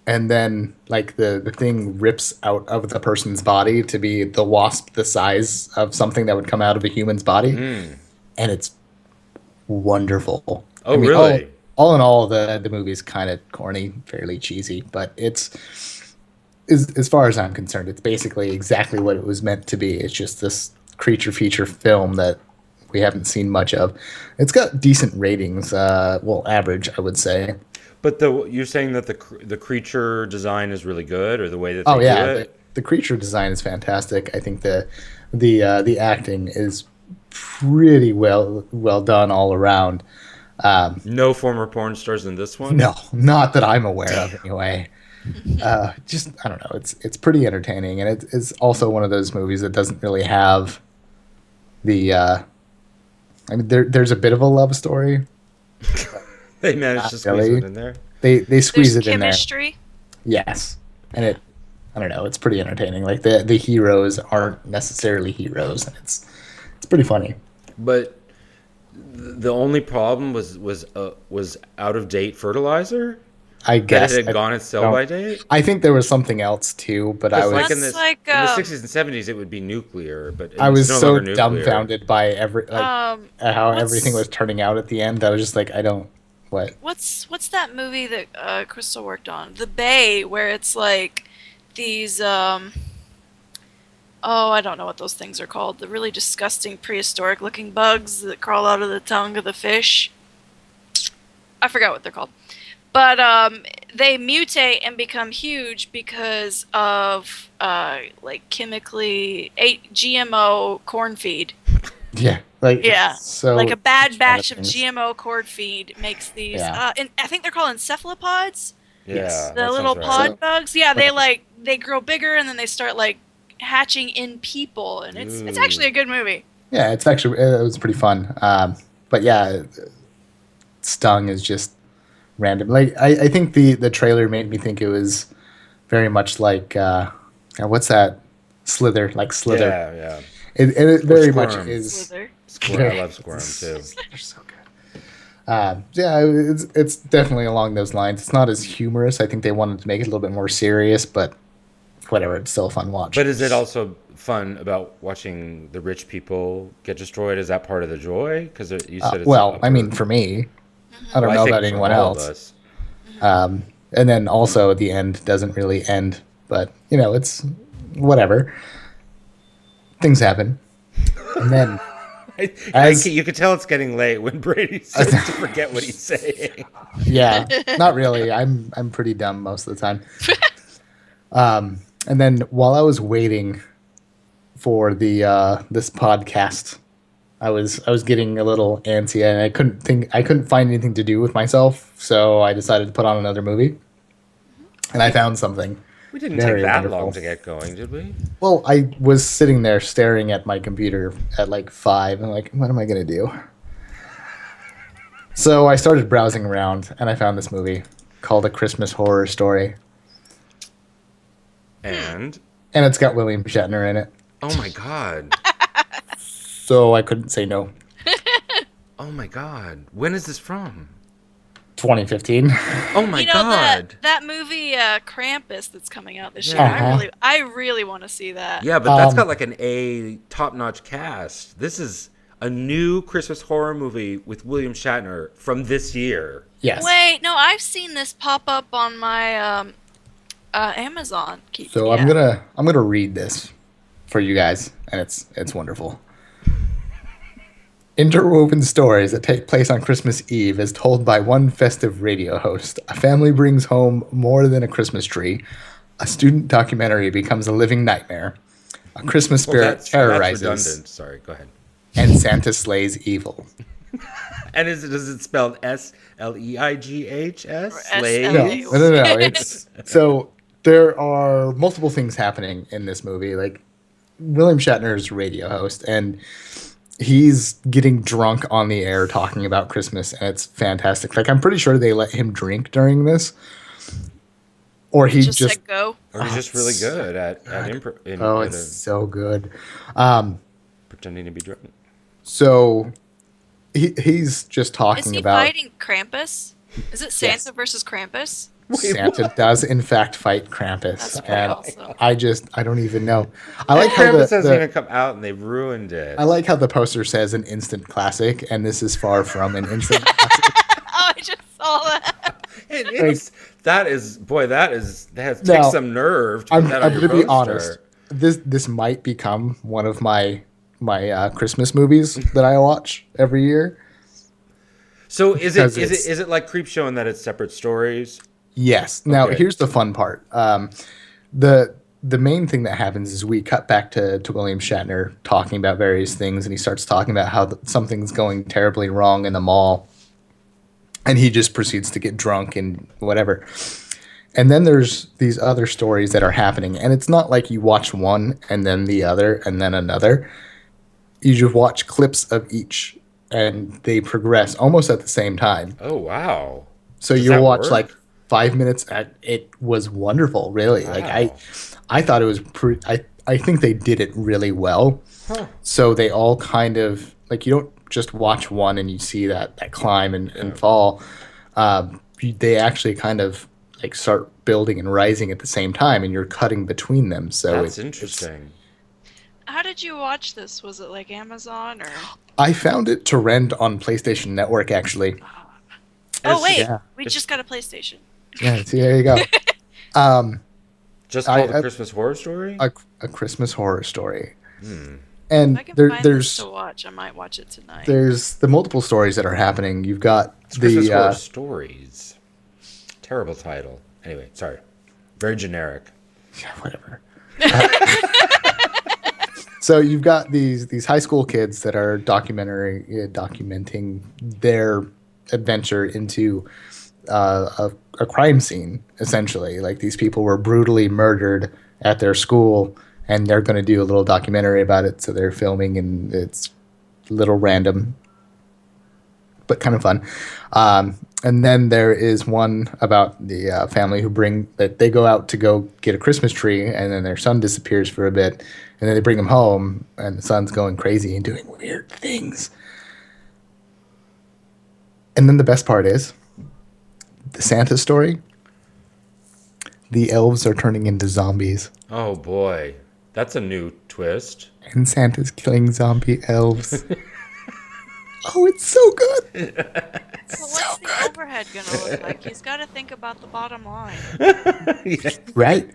and then like the thing rips out of the person's body to be the wasp the size of something that would come out of a human's body, and it's wonderful. Oh, I mean, really? all in all, the movie's kind of corny, fairly cheesy, but it's as far as I'm concerned, it's basically exactly what it was meant to be. It's just this creature feature film that we haven't seen much of. It's got decent ratings, well, average, I would say. But you're saying that the creature design is really good, or the way that Oh they do yeah, it? the creature design is fantastic. I think the acting is pretty well done all around. No former porn stars in this one. No, not that I'm aware of anyway. Just I don't know. It's pretty entertaining, and it's also one of those movies that doesn't really have the. I mean, there's a bit of a love story. They managed Not to squeeze really. it in there. They squeeze There's it in there. chemistry. Yes, and I don't know. It's pretty entertaining. Like the heroes aren't necessarily heroes, and it's pretty funny. But the only problem was out of date fertilizer. I That guess it had I gone its sell don't- by date. I think there was something else too, but I Because was like That's like, in the um, 60s and 70s, it would be nuclear, but I was it's no so longer nuclear. dumbfounded by how What's everything was turning out at the end. I was just like, I don't what. what's that movie that Crystal worked on? The Bay, where it's like these oh, I don't know what those things are called. The really disgusting prehistoric looking bugs that crawl out of the tongue of the fish. I forgot what they're called. But they mutate and become huge because of like chemically GMO corn feed. Yeah, like Yeah, so like a bad each one batch of of things. GMO corn feed makes these. Yeah. And I think they're called encephalopods. Yeah, Yes. that The sounds little right. pod So- bugs. Yeah, they grow bigger and then they start like hatching in people, and it's Ooh. actually a good movie. Yeah, it's actually it was pretty fun. But yeah, Stung is just random. Like I think the trailer made me think it was very much like what's that Slither, like Slither. Yeah, yeah. It very much Squirm. is. Slither. Squirm. I love Squirm too. They're so good. Yeah, it's definitely along those lines. It's not as humorous. I think they wanted to make it a little bit more serious, but whatever. It's still a fun watch. But is it also fun about watching the rich people get destroyed? Is that part of the joy? Because you said it's well, I mean, upward. for me, I don't Well, I know think about for anyone all of else. us. And then also the end doesn't really end, but it's whatever. Things happen, and then as You can tell it's getting late when Brady starts to forget what he's saying. yeah, not really. I'm pretty dumb most of the time. And then while I was waiting for the this podcast, I was getting a little antsy and I couldn't find anything to do with myself, so I decided to put on another movie, and I found something We didn't take very that wonderful. long to get going, did we? Well, I was sitting there staring at my computer at like 5, and like, what am I gonna do? So I started browsing around, and I found this movie called A Christmas Horror Story, And and it's got William Shatner in it, oh my god. so I couldn't say no. Oh my god. When is this from? 2015. Oh my god. that movie Krampus that's coming out this year. Uh-huh. I really want to see that. Yeah, but that's got like an A top-notch cast. This is a new Christmas horror movie with William Shatner from this year. Yes. Wait, no, I've seen this pop up on my Amazon. So I'm gonna read this for you guys, and it's wonderful. Interwoven stories that take place on Christmas Eve as told by one festive radio host. A family brings home more than a Christmas tree. A student documentary becomes a living nightmare. A Christmas Well, spirit that's terrorizes, redundant. Sorry, go ahead. and Santa slays evil. And does it spelled SLEIGHS? Or Slay? SLA. No. It's so there are multiple things happening in this movie. Like William Shatner's radio host, and he's getting drunk on the air talking about Christmas, and it's fantastic. Like I'm pretty sure they let him drink during this, or he just said go. Or he's just really good at it's so good. pretending to be drunk. So he's just Is talking he about fighting Krampus? Is it Santa Yes. versus Krampus? Santa does in fact fight Krampus, That's pretty and awesome. I don't even know. I like how Krampus hasn't the even come out and they've ruined it. I like how the poster says an instant classic, and this is far from an instant classic. Oh, I just saw that. That takes Now, some nerve to I'm put that on going your to be poster. honest. This might become one of my Christmas movies that I watch every year. So is Because it like Creepshow in that it's separate stories? Yes. Now Okay. here's the fun part. The main thing that happens is we cut back to William Shatner talking about various things, and he starts talking about how something's going terribly wrong in the mall, and he just proceeds to get drunk and whatever. And then there's these other stories that are happening, and it's not like you watch one and then the other and then another. You just watch clips of each, and they progress almost at the same time. Oh wow. So Does you'll that watch work? like 5 minutes. It was wonderful, really. Like Wow. I thought it was I think they did it really well. Huh. So they all kind of like, you don't just watch one and you see that climb and fall. They actually kind of like start building and rising at the same time, and you're cutting between them. So That's interesting. How did you watch this? Was it like Amazon or? I found it to rent on PlayStation Network, actually. Oh wait, yeah. we just got a PlayStation. Yeah, see, there you go. Just called I- A Christmas Horror Story? A Christmas Horror Story. If And I can find this there's to watch, I might watch it tonight. there's the multiple stories that are happening. You've got It's Christmas the Horror Stories. Terrible title. Anyway, sorry. Very generic. yeah, whatever. So you've got these high school kids that are documenting their adventure into a crime scene, essentially. Like these people were brutally murdered at their school, and they're going to do a little documentary about it. So they're filming, and it's a little random, but kind of fun. And then there is one about the family that they go out to go get a Christmas tree, and then their son disappears for a bit, and then they bring him home, and the son's going crazy and doing weird things. And then the best part is the Santa story. The elves are turning into zombies, Oh boy, that's a new twist. and Santa's killing zombie elves. Oh, it's so good. But So what's the good. overhead gonna look like? He's got to think about the bottom line. Yeah. Right?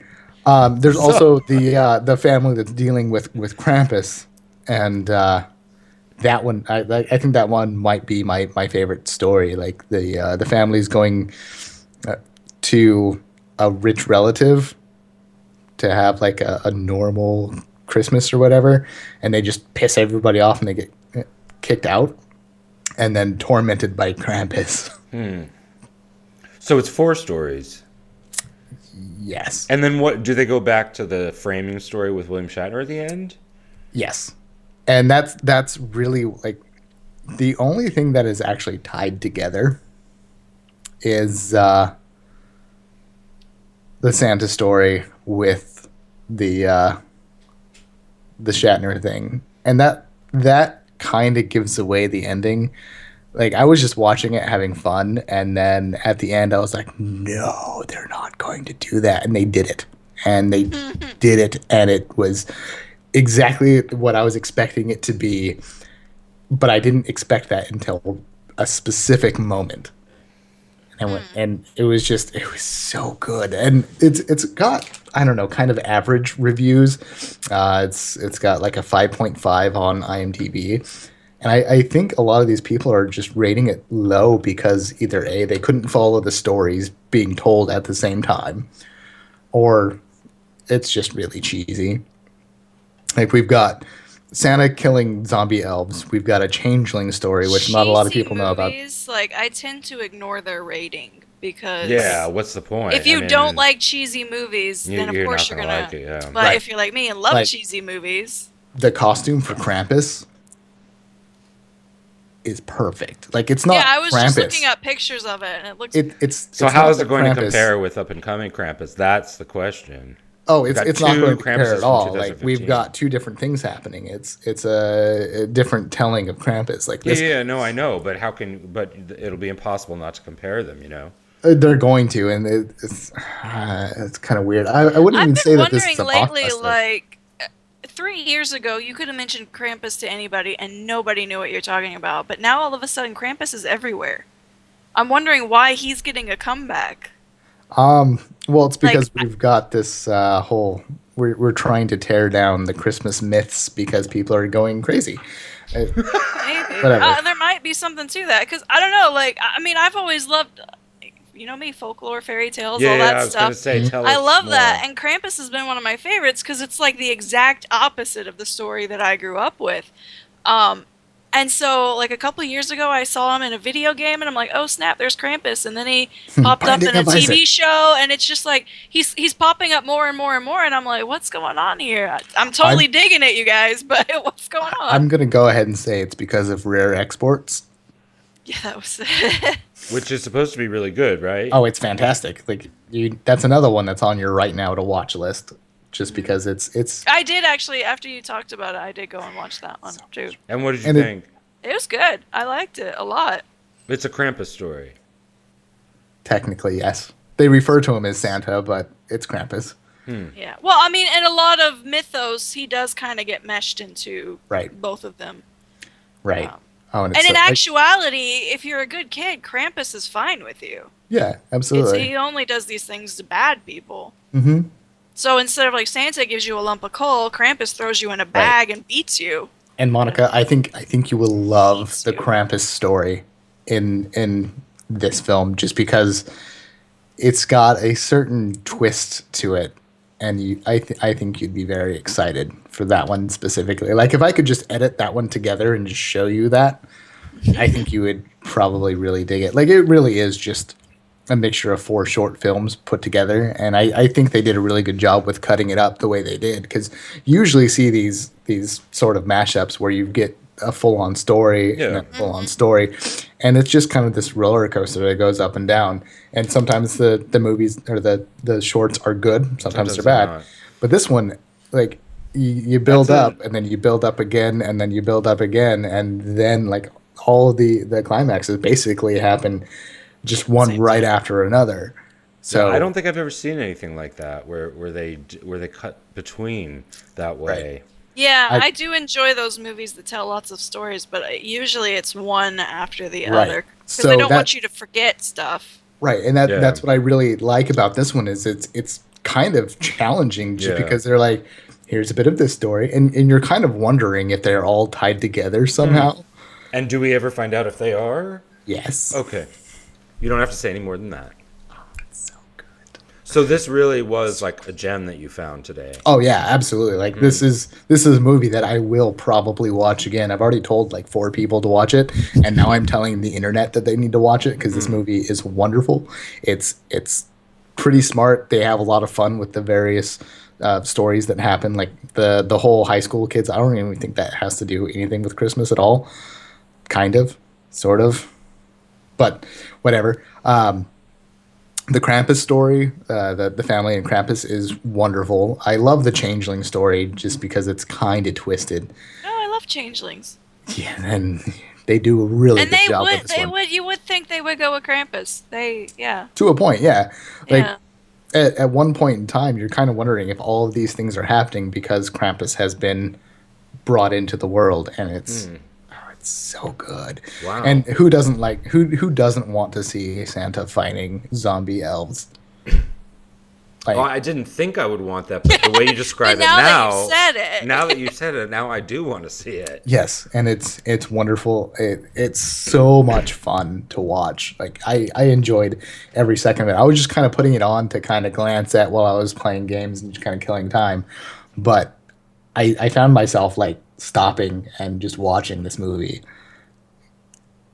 There's So, also the family that's dealing with Krampus, and that one I think that one might be my favorite story. Like the family's going to a rich relative to have like a normal Christmas or whatever, and they just piss everybody off and they get kicked out, and then tormented by Krampus. so it's four stories. Yes, And then what do they go back to the framing story with William Shatner at the end? yes, and that's really like the only thing that is actually tied together is the Santa story with the Shatner thing, and that kind of gives away the ending. Like I was just watching it, having fun, and then at the end, I was like, "No, they're not going to do that," and they did it, and they did it, and it was exactly what I was expecting it to be, but I didn't expect that until a specific moment. And it was so good, and it's got, I don't know, kind of average reviews. It's got like a 5.5 on IMDb, and I think a lot of these people are just rating it low because either A, they couldn't follow the stories being told at the same time, or it's just really cheesy. Like we've got Santa killing zombie elves. We've got a changeling story, which not a lot of Cheesy people know about. movies, like I tend to ignore their rating Yeah, because what's the point? if I you don't mean, like cheesy movies, then of you're course not you're gonna gonna. like it. Yeah. But Right. if you're like me and love Like cheesy movies, the costume for Krampus is perfect. Like it's yeah, not I was just looking Krampus. at pictures of it, and it looks. So It's how not is the it going to Krampus. compare with up and coming Krampus? That's the question. Oh, We've got it's not two going to compare Krampuses at from all. Like we've 2015. got two different things happening. It's a different telling of Krampus. Like Yeah, this, yeah, no, I know, but how can? But it'll be impossible not to compare them. You know. they're going to, and it's kind of weird. I wouldn't I've even been say that this is wondering a lately, blockbuster. like 3 years ago, you could have mentioned Krampus to anybody, and nobody knew what you're talking about. But now all of a sudden, Krampus is everywhere. I'm wondering why he's getting a comeback. Well, it's Like because we've got this whole. We're trying to tear down the Christmas myths because people are going crazy. Uh, maybe Whatever. there might be something to that because I don't know. Like I mean, I've always loved, you know me, folklore, fairy tales, Yeah, all yeah. that I was gonna stuff. say, tell I us love that, more. and Krampus has been one of my favorites because it's like the exact opposite of the story that I grew up with. Um, and so, like a couple of years ago, I saw him in a video game, and I'm like, "Oh snap, there's Krampus!" And then he popped up Binding in a of TV Isaac. show, and it's just like he's popping up more and more and more, and I'm like, "What's going on here?" I'm I'm totally digging it, you guys, but what's going I'm on? gonna go ahead and say it's because of rare exports. Yeah, that was. Which is supposed to be really good, right? Oh, it's fantastic. Like that's another one that's on your right now to watch list, just because it's I did actually, after you talked about it, I did go and watch that one too. And what did you and it think? It was good. I liked it a lot. It's a Krampus story. technically yes. They refer to him as Santa, but it's Krampus. Yeah. Well, I mean, in a lot of mythos, he does kind of get meshed into Right. both of them. Right. Um, Oh, and it's and so, in like actuality, if you're a good kid, Krampus is fine with you. yeah, It's absolutely. he only does these things to bad people. Mm-hmm. So instead of like Santa gives you a lump of coal, Krampus throws you in a Right. bag and beats you. And Monica, I think you will love Beats the you. Krampus story in this film, just because it's got a certain twist to it, and I think you'd be very excited for that one specifically. Like if I could just edit that one together and just show you that, I think you would probably really dig it. Like it really is just a mixture of four short films put together, and I think they did a really good job with cutting it up the way they did. Because you usually see these sort of mashups where you get a full on story and Yeah. then a full on story, and it's just kind of this roller coaster that goes up and down. And sometimes the movies or the shorts are good, sometimes they're they're bad. not. But this one, like you build That's up, and then you build up again, and then you build up again, and then like all of the climaxes basically happen just one Same right time. after another. So I don't think I've ever seen anything like that where they cut between that way. Yeah, I I do enjoy those movies that tell lots of stories, but usually it's one after the right. other because I So don't want you to forget stuff. right, and Yeah. that's what I really like about this one is it's kind of challenging just Yeah. because they're like, here's a bit of this story, and you're kind of wondering if they're all tied together somehow. And do we ever find out if they are? Yes. Okay. You don't have to say any more than that. So good. So this really was like a gem that you found today. Oh yeah, absolutely. Like this is a movie that I will probably watch again. I've already told like 4 people to watch it, and now I'm telling the internet that they need to watch it because this movie is wonderful. It's pretty smart. They have a lot of fun with the various stories that happen. Like the whole high school kids. I don't even think that has to do anything with Christmas at all. Kind of, sort of, but whatever. The Krampus story, the family and Krampus is wonderful. I love the Changeling story just because it's kind of twisted. Oh, I love changelings. Yeah, and they do a really And good they job would, with this one. you would think they would go with Krampus. Yeah, To a point, yeah. Like yeah. at one point in time, you're kind of wondering if all of these things are happening because Krampus has been brought into the world, and it's so good. Wow. And who doesn't want to see Santa fighting zombie elves? Like, Oh, I didn't think I would want that, but the way you describe But it now now, that you said it. now that you said it, now I do want to see it. yes, and it's wonderful. It's so much fun to watch. Like I enjoyed every second of it. I was just kind of putting it on to kind of glance at while I was playing games and just kind of killing time. But I found myself like stopping and just watching this movie.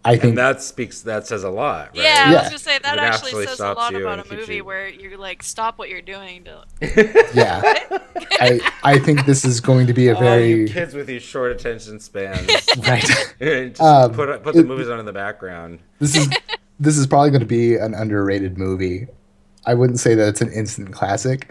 I think And that says a lot, right? Yeah, I Yeah. was gonna say that It actually actually says a stops lot you about and a keeps movie you- where you're like, stop what you're doing. yeah. I think this is going to be a Oh, you very kids with these short attention spans. right. Just put the movies on in the background. This is probably going to be an underrated movie. I wouldn't say that it's an instant classic,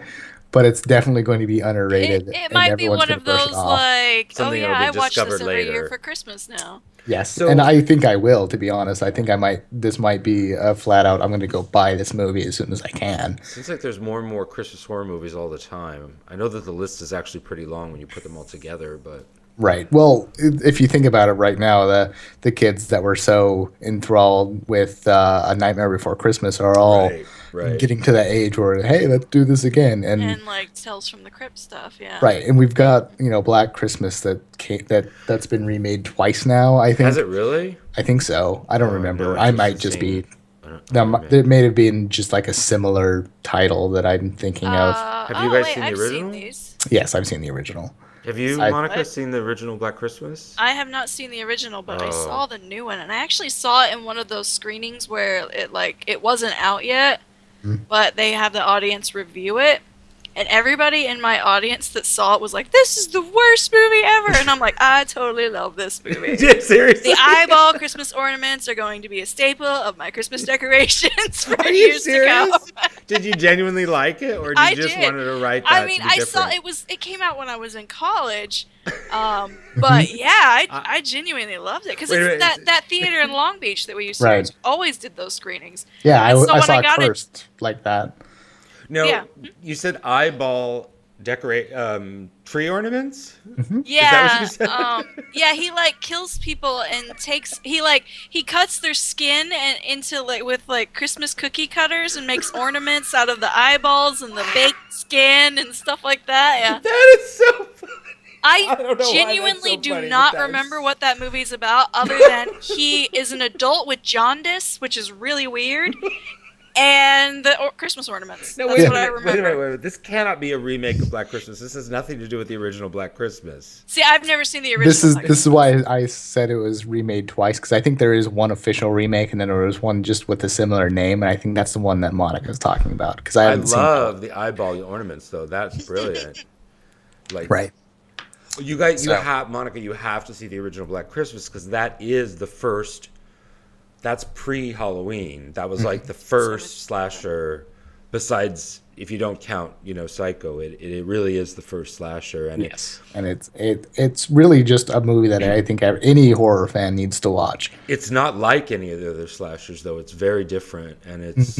but it's definitely going to be underrated. It and might be everyone's one gonna of brush it those off. like, Something oh that'll yeah, be I watch this discovered every year later. for Christmas now. Yes, So- and I think I will. To be honest, I think I might. This might be a flat out. I'm going to go buy this movie as soon as I can. Seems like there's more and more Christmas horror movies all the time. I know that the list is actually pretty long when you put them all together, but Right. Well, if you think about it, right now, the kids that were so enthralled with A Nightmare Before Christmas are all right. getting to that age where, hey, let's do this again. And like Tales from the Crypt stuff, yeah. Right, and we've got Black Christmas that's been remade twice now. I think. Has it really? I think so. I don't remember. no I interest might in just seeing- be. I don't- There may have been just like a similar title that I'm thinking of. Have you guys wait, seen the I've original? Seen these. Yes, I've seen the original. Have you, I- Monica, What? seen the original Black Christmas? I have not seen the original, but I Oh. saw the new one, and I actually saw it in one of those screenings where it wasn't out yet, but they have the audience review it, and everybody in my audience that saw it was like, "This is the worst movie ever," and I'm like, "I totally love this movie." Seriously? The eyeball Christmas ornaments are going to be a staple of my Christmas decorations for Are you years to come. serious? Did you genuinely like it, or did I you just did. wanted to write that I mean, to be I saw different? it came out when I was in college, but yeah, I genuinely loved it because Wait a it's minute. that theater in Long Beach that we used to Right. always did those screenings. Yeah, And so I when saw I it got it- first like that. No, Yeah. you said eyeball decorate tree ornaments? Yeah, what you said? yeah, he like kills people and he cuts their skin and into with Christmas cookie cutters and makes ornaments out of the eyeballs and the baked skin and stuff like that. Yeah. That is so funny. I I don't know why that's genuinely so do funny, but not that's- remember what that movie's about, other than he is an adult with jaundice, which is really weird, and the Christmas ornaments. No, That's wait a what I minute, remember. wait a minute. This cannot be a remake of Black Christmas. This has nothing to do with the original Black Christmas. See, I've never seen the original. This is why I said it was remade twice because I think there is one official remake and then there was one just with a similar name, and I think that's the one that Monica's talking about because I I haven't seen that love one. the eyeball ornaments, though. That's brilliant. Like, Right. You guys, So- Monica, you have to see the original Black Christmas because that is the first. That's pre-Halloween. That was like the first slasher, besides if you don't count, Psycho. It really is the first slasher, and Yes, and it's really just a movie that I think any horror fan needs to watch. it's not like any of the other slashers, though. It's very different, and it's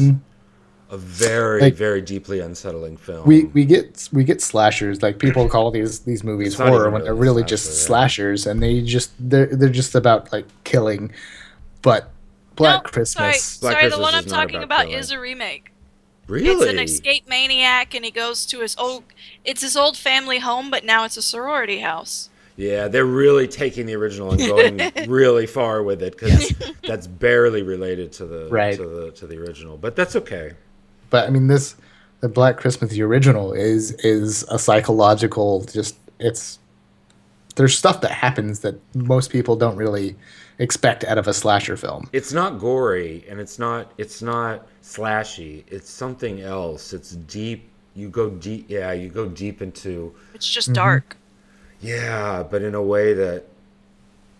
a very, Like very deeply unsettling film. we get slashers. Like people call these movies It's not horror even when they're really really a just slasher, slashers, and they're just about like killing. But No, Black sorry, Christmas, Black sorry. The Christmas one I'm is not talking about about killing. is a remake. It's an Really? escape maniac, and he goes to it's his old family home, but now it's a sorority house. Yeah, they're really taking the original and going really far with it because that's barely related to right? the original. But that's okay. But I mean, the Black Christmas, the original, is a psychological. Just it's there's stuff that happens that most people don't really expect out of a slasher film. It's not gory and it's not slashy. It's something else. It's deep. You go deep. Yeah, you go deep into It's just dark, yeah, but in a way that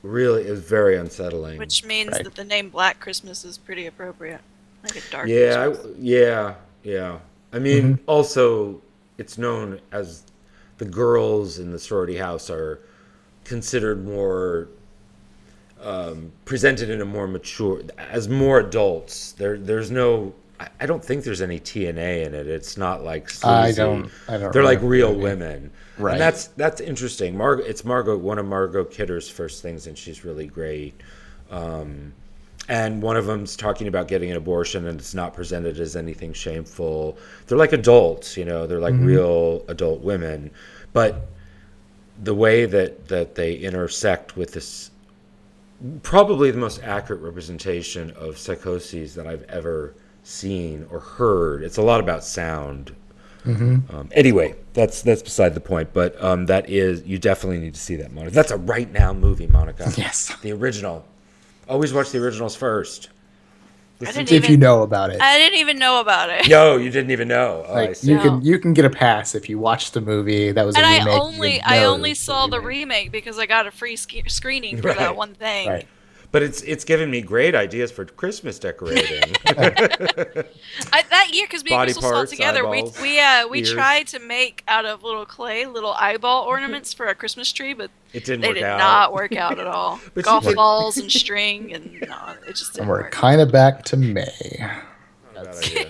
really is very unsettling. which means Right. that the name Black Christmas is pretty appropriate. Like a dark Yeah, Christmas. yeah, yeah. I mean, also, it's known as the girls in the sorority house are considered more presented in a more mature, as more adults. There's no, I don't think there's any TNA in it. It's not like sleazy. I don't They're like remember real any. women, Right. and that's interesting. It's Margot, one of Margot Kidder's first things, and she's really great. And one of them's talking about getting an abortion, and it's not presented as anything shameful. They're like adults, they're like real adult women. But the way that they intersect with this, probably the most accurate representation of psychoses that I've ever seen or heard. It's a lot about sound. Anyway, that's beside the point. But that is, you definitely need to see that, Monica. That's a right now movie, Monica. Yes, The original. Always watch the originals first. I didn't if you even know about it. I didn't even know about it. Yo, you didn't even know. Oh, I Like see. you can get a pass if you watch the movie. That was a And I remake. only you I know only it's a saw the remake. remake because I got a free screening for Right. that one thing. Right. But it's given me great ideas for Christmas decorating. That year, because me and Body Crystal saw it parts, together, eyeballs, we ears. tried to make out of little clay little eyeball ornaments for a Christmas tree, but It didn't they work did out. not work out at all. But you Golf did- balls and string, and no, it just And didn't we're work. kind of back to May. Not a bad idea.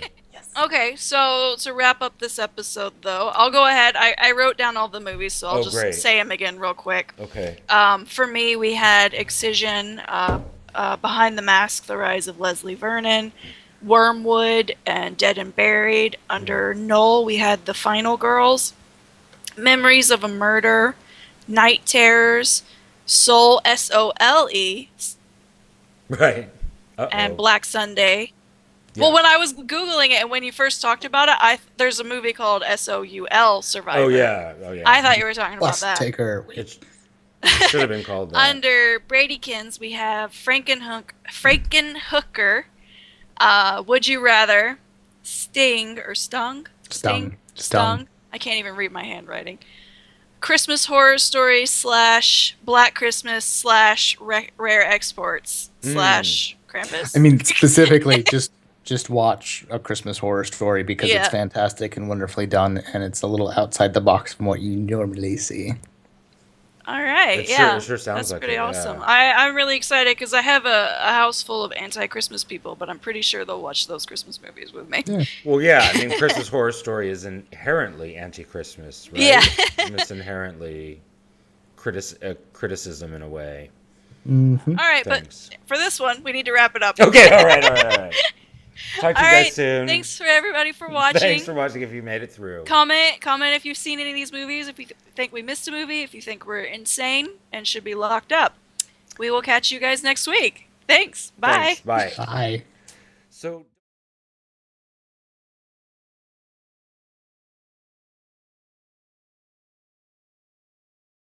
Okay, so to wrap up this episode, though, I'll go ahead. I wrote down all the movies, so I'll Oh, just great. say them again real quick. Okay. For me, we had Excision, Behind the Mask, The Rise of Leslie Vernon, Wyrmwood, and Dead and Buried. Under Knoll, we had The Final Girls, Memories of a Murder, Night Terrors, Soul, Sole, Right. and Black Sunday. Yeah. Well, when I was Googling it and when you first talked about it, there's a movie called Soul Survivor. Oh yeah. I thought you were talking about Plus, that. take her. It should have been called that. Under Bradykins, we have Frankenhooker, Would You Rather, Sting or Stung? Stung. Stung. I can't even read my handwriting. Christmas Horror Story / Black Christmas / Rare Exports / Krampus. I mean, specifically, just watch A Christmas Horror Story because Yeah. it's fantastic and wonderfully done, and it's a little outside the box from what you normally see. All right, It yeah, sure sounds that's like pretty it, awesome. yeah. I'm really excited because I have a house full of anti-Christmas people, but I'm pretty sure they'll watch those Christmas movies with me. Yeah. Well, yeah. I mean, Christmas Horror Story is inherently anti-Christmas, right? Yeah. And it's inherently criticism in a way. All right, Thanks. but for this one, we need to wrap it up. Okay. All right. Talk to All you right, guys soon. thanks for everybody for watching. Thanks for watching. If you made it through. Comment if you've seen any of these movies, if you think we missed a movie, if you think we're insane and should be locked up. We will catch you guys next week. Thanks. Bye. Thanks. Bye. Bye. So.